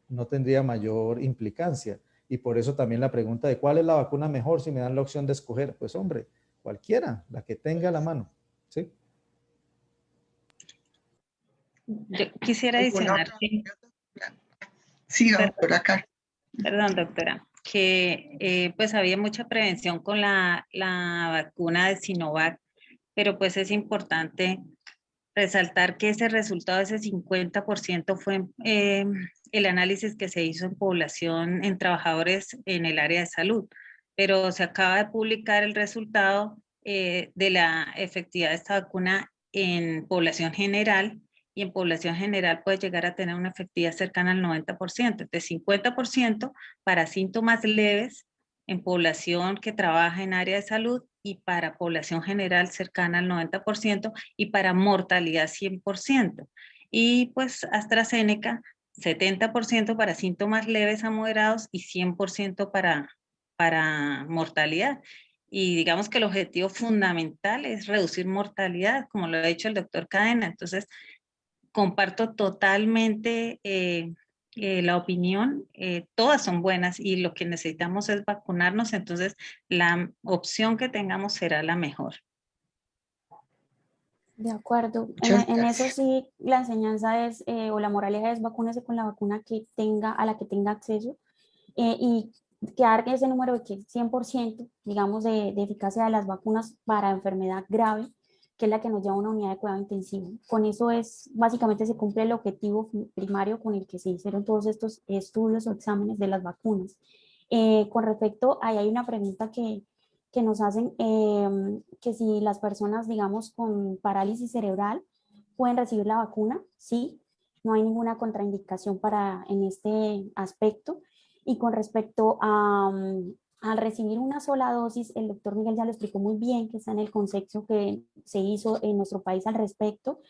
no tendría mayor implicancia. Y por eso también la pregunta de cuál es la vacuna mejor si me dan la opción de escoger. Pues hombre, cualquiera, la que tenga a la mano, ¿sí? Yo quisiera adicionar que... Sí, doctora Carol. Perdón, doctora, que pues había mucha prevención con la vacuna de Sinovac, pero pues es importante resaltar que ese resultado, ese 50% fue el análisis que se hizo en población, en trabajadores en el área de salud, pero se acaba de publicar el resultado de la efectividad de esta vacuna en población general, y en población general puede llegar a tener una efectividad cercana al 90%, de 50% para síntomas leves en población que trabaja en área de salud y para población general cercana al 90% y para mortalidad 100%. Y pues AstraZeneca 70% para síntomas leves a moderados y 100% para mortalidad. Y digamos que el objetivo fundamental es reducir mortalidad, como lo ha dicho el doctor Cadena. Entonces, comparto totalmente la opinión, todas son buenas y lo que necesitamos es vacunarnos, entonces la opción que tengamos será la mejor. De acuerdo. Muchas En eso gracias. sí, la enseñanza es, o la moraleja es vacúnese con la vacuna que tenga, a la que tenga acceso, y quedar ese número de que 100%, digamos, de eficacia de las vacunas para enfermedad grave, que es la que nos lleva a una unidad de cuidado intensivo. Con eso es, básicamente se cumple el objetivo primario con el que se hicieron todos estos estudios o exámenes de las vacunas. Con respecto, ahí hay una pregunta que nos hacen, que si las personas, digamos, con parálisis cerebral pueden recibir la vacuna. Sí, no hay ninguna contraindicación en este aspecto. Y con respecto al recibir una sola dosis, el doctor Miguel ya lo explicó muy bien, que está en el concepto que se hizo en nuestro país al respecto.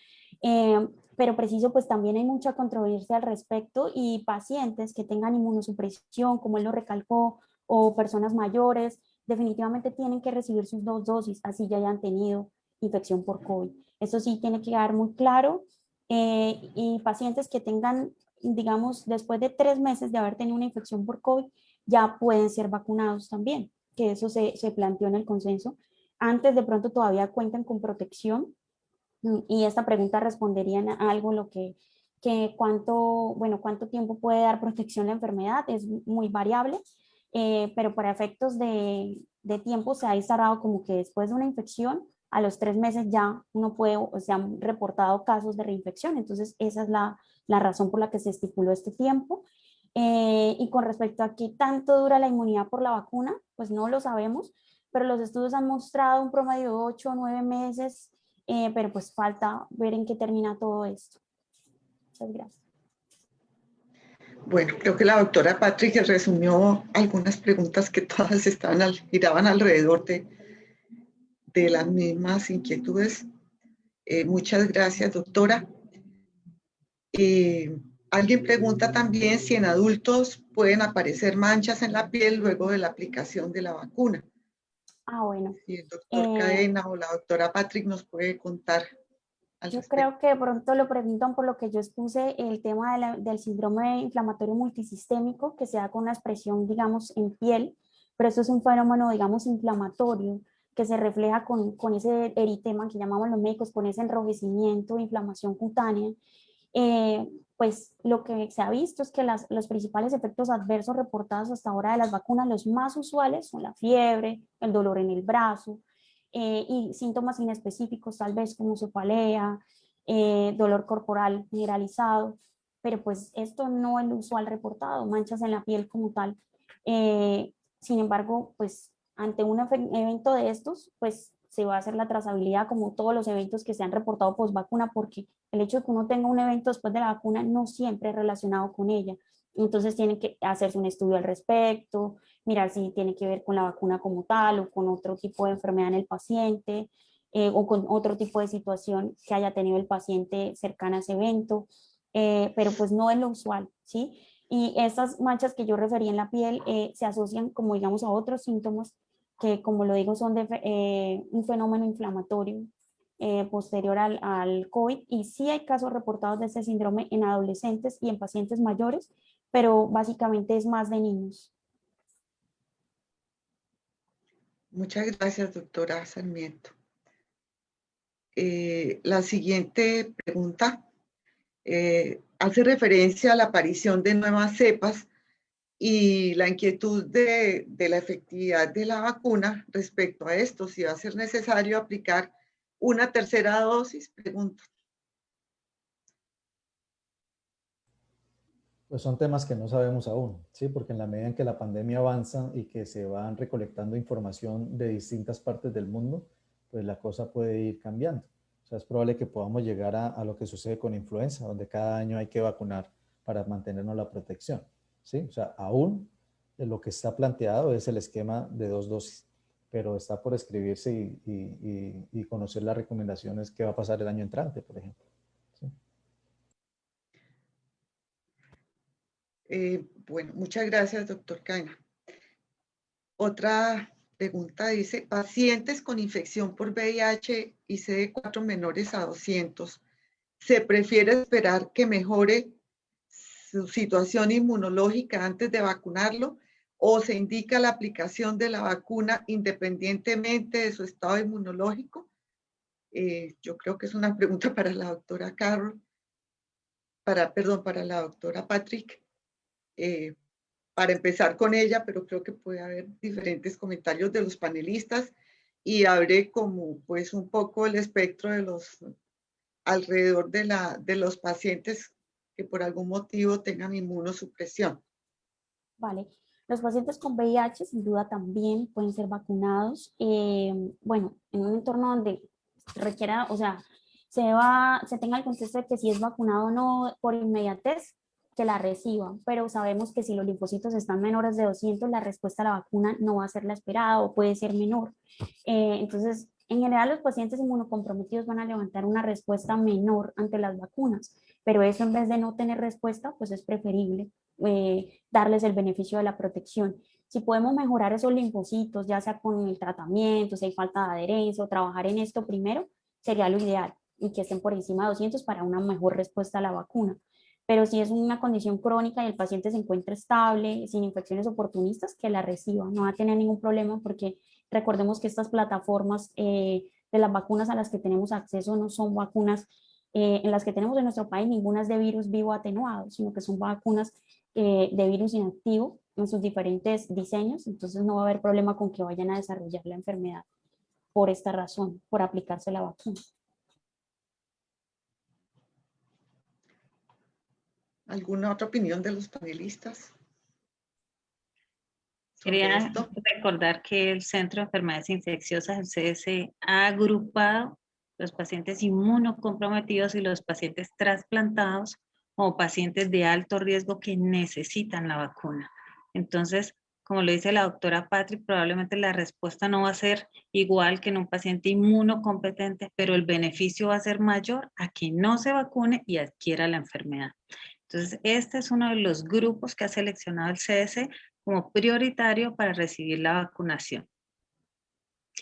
Pero preciso, pues también hay mucha controversia al respecto y pacientes que tengan inmunosupresión, como él lo recalcó, o personas mayores, definitivamente tienen que recibir sus 2 dosis, así ya hayan tenido infección por COVID. Eso sí tiene que quedar muy claro. Y pacientes que tengan, digamos, después de 3 meses de haber tenido una infección por COVID, ya pueden ser vacunados también, que eso se planteó en el consenso. Antes de pronto todavía cuentan con protección, y esta pregunta respondería en algo lo que cuánto tiempo puede dar protección la enfermedad, es muy variable, pero para efectos de tiempo se ha instaurado como que después de una infección, a los 3 meses ya uno puede, o se han reportado casos de reinfección, entonces esa es la razón por la que se estipuló este tiempo. Y con respecto a qué tanto dura la inmunidad por la vacuna, pues no lo sabemos, pero los estudios han mostrado un promedio de 8 o 9 meses, pero pues falta ver en qué termina todo esto. Muchas gracias. Bueno, creo que la doctora Patrick resumió algunas preguntas que todas giraban alrededor de las mismas inquietudes. Muchas gracias, doctora. Alguien pregunta también si en adultos pueden aparecer manchas en la piel luego de la aplicación de la vacuna. Bueno. Si el doctor Cadena o la doctora Patrick nos puede contar al Yo respecto. creo que de pronto lo preguntan por lo que yo expuse, el tema del síndrome inflamatorio multisistémico, que se da con una expresión, digamos, en piel, pero eso es un fenómeno, digamos, inflamatorio, que se refleja con ese eritema que llamamos los médicos, con ese enrojecimiento, inflamación cutánea. Pues lo que se ha visto es que los principales efectos adversos reportados hasta ahora de las vacunas, los más usuales son la fiebre, el dolor en el brazo, y síntomas inespecíficos, tal vez como cefalea, dolor corporal generalizado, pero pues esto no es lo usual reportado, manchas en la piel como tal. Sin embargo, pues ante un evento de estos, pues se va a hacer la trazabilidad como todos los eventos que se han reportado post vacuna, porque el hecho de que uno tenga un evento después de la vacuna no siempre es relacionado con ella. Entonces tiene que hacerse un estudio al respecto, mirar si tiene que ver con la vacuna como tal o con otro tipo de enfermedad en el paciente, o con otro tipo de situación que haya tenido el paciente cercana a ese evento, pero pues no es lo usual, ¿sí? Y estas manchas que yo referí en la piel se asocian como digamos a otros síntomas que como lo digo son un fenómeno inflamatorio posterior al COVID, y sí hay casos reportados de este síndrome en adolescentes y en pacientes mayores, pero básicamente es más de niños. Muchas gracias, doctora Sarmiento. La siguiente pregunta hace referencia a la aparición de nuevas cepas y la inquietud de la efectividad de la vacuna respecto a esto, si va a ser necesario aplicar una tercera dosis, pregunta. Pues son temas que no sabemos aún, ¿sí? Porque en la medida en que la pandemia avanza y que se van recolectando información de distintas partes del mundo, pues la cosa puede ir cambiando. O sea, es probable que podamos llegar a lo que sucede con influenza, donde cada año hay que vacunar para mantenernos la protección, ¿sí? O sea, aún lo que está planteado es el esquema de 2 dosis. pero está por escribirse y conocer las recomendaciones que va a pasar el año entrante, por ejemplo. ¿Sí? Bueno, muchas gracias, doctor Cadena. Otra pregunta dice, pacientes con infección por VIH y CD4 menores a 200, ¿se prefiere esperar que mejore su situación inmunológica antes de vacunarlo o se indica la aplicación de la vacuna independientemente de su estado inmunológico? Yo creo que es una pregunta para la doctora Carol, para la doctora Patrick, para empezar con ella, pero creo que puede haber diferentes comentarios de los panelistas y abre como pues un poco el espectro de los alrededor de los pacientes que por algún motivo tengan inmunosupresión. Vale. Los pacientes con VIH sin duda también pueden ser vacunados. Bueno, en un entorno donde requiera, o sea, se tenga el contexto de que si es vacunado o no por inmediatez, que la reciban, pero sabemos que si los linfocitos están menores de 200, la respuesta a la vacuna no va a ser la esperada o puede ser menor. Entonces, en general, los pacientes inmunocomprometidos van a levantar una respuesta menor ante las vacunas, pero eso en vez de no tener respuesta, pues es preferible darles el beneficio de la protección. Si podemos mejorar esos linfocitos, ya sea con el tratamiento, si hay falta de adherencia o trabajar en esto primero, sería lo ideal y que estén por encima de 200 para una mejor respuesta a la vacuna. Pero si es una condición crónica y el paciente se encuentra estable, sin infecciones oportunistas, que la reciba, no va a tener ningún problema porque recordemos que estas plataformas de las vacunas a las que tenemos acceso no son vacunas en las que tenemos en nuestro país, ninguna es de virus vivo atenuado, sino que son vacunas de virus inactivo en sus diferentes diseños, entonces no va a haber problema con que vayan a desarrollar la enfermedad por esta razón, por aplicarse la vacuna. ¿Alguna otra opinión de los panelistas? Quería recordar que el Centro de Enfermedades Infecciosas, el CDC, ha agrupado los pacientes inmunocomprometidos y los pacientes trasplantados como pacientes de alto riesgo que necesitan la vacuna. Entonces, como lo dice la doctora Patrick, probablemente la respuesta no va a ser igual que en un paciente inmunocompetente, pero el beneficio va a ser mayor a que no se vacune y adquiera la enfermedad. Entonces, este es uno de los grupos que ha seleccionado el CDC como prioritario para recibir la vacunación.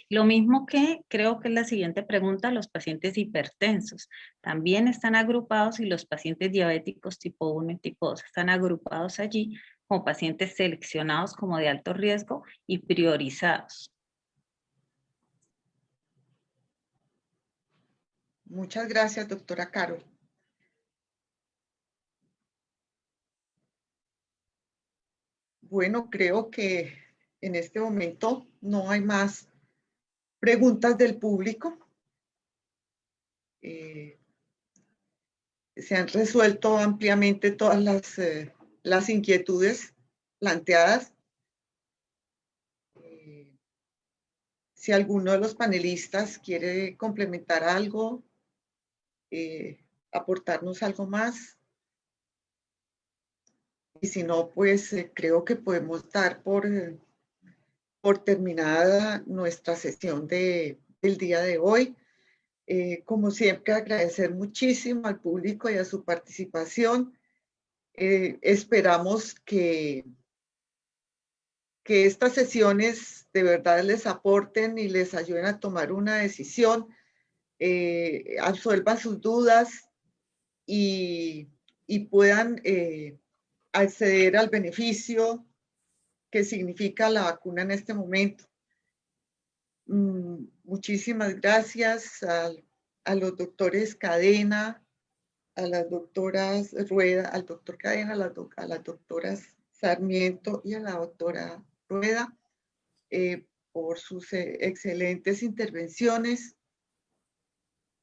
Lo mismo que creo que es la siguiente pregunta, los pacientes hipertensos también están agrupados y los pacientes diabéticos tipo 1 y tipo 2 están agrupados allí como pacientes seleccionados como de alto riesgo y priorizados. Muchas gracias, doctora Carol. Bueno, creo que en este momento no hay más preguntas del público. Se han resuelto ampliamente todas las inquietudes planteadas. Si alguno de los panelistas quiere complementar algo, aportarnos algo más. Y si no, pues creo que podemos dar por terminada nuestra sesión del día de hoy. Como siempre, agradecer muchísimo al público y a su participación. Esperamos que estas sesiones de verdad les aporten y les ayuden a tomar una decisión, absuelvan sus dudas y puedan acceder al beneficio que significa la vacuna en este momento. Muchísimas gracias a los doctores Cadena, a las doctoras Rueda, al doctor Cadena, a las doctoras Sarmiento y a la doctora Rueda por sus excelentes intervenciones.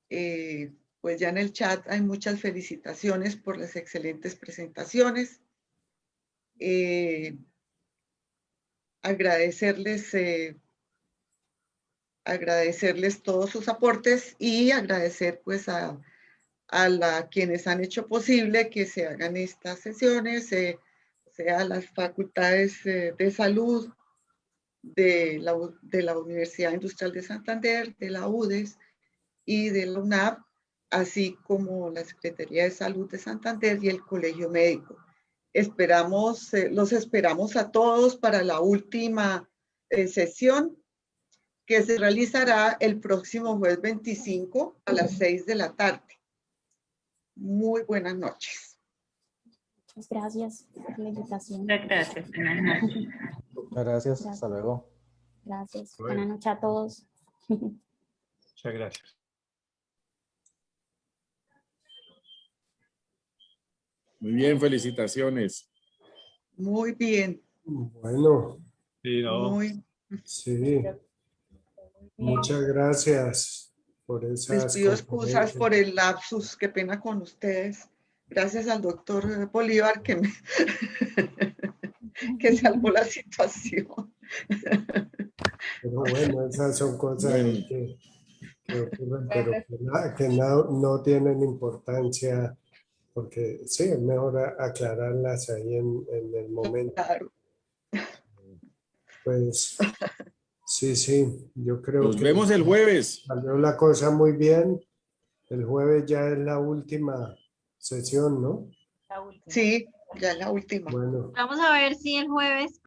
Pues ya en el chat hay muchas felicitaciones por las excelentes presentaciones. Agradecerles todos sus aportes y agradecer pues a quienes han hecho posible que se hagan estas sesiones, sea las facultades de salud, de la Universidad Industrial de Santander, de la UDES y de la UNAP, así como la Secretaría de Salud de Santander y el Colegio Médico. Los esperamos a todos para la última sesión que se realizará el próximo jueves 25 a las 6 de la tarde. Muy buenas noches. Muchas gracias por la invitación. Muchas gracias. Buenas noches. Muchas gracias. Hasta luego. Gracias. Bueno. Buenas noches a todos. Muchas gracias. Muy bien, felicitaciones. Muy bien. Bueno, Sí, no. Muy, sí. Muchas gracias por esas les pido excusas conferencias. por el lapsus, qué pena con ustedes. Gracias al doctor Bolívar que que salvó la situación. Pero bueno, esas son cosas Bueno. que ocurren, pero que no tienen importancia, porque sí, es mejor aclararlas ahí en el momento. Claro. Pues sí, yo creo Nos que vemos el jueves. salió la cosa muy bien. El jueves ya es la última sesión, ¿no? Sí, ya es la última. Bueno. Vamos a ver si el jueves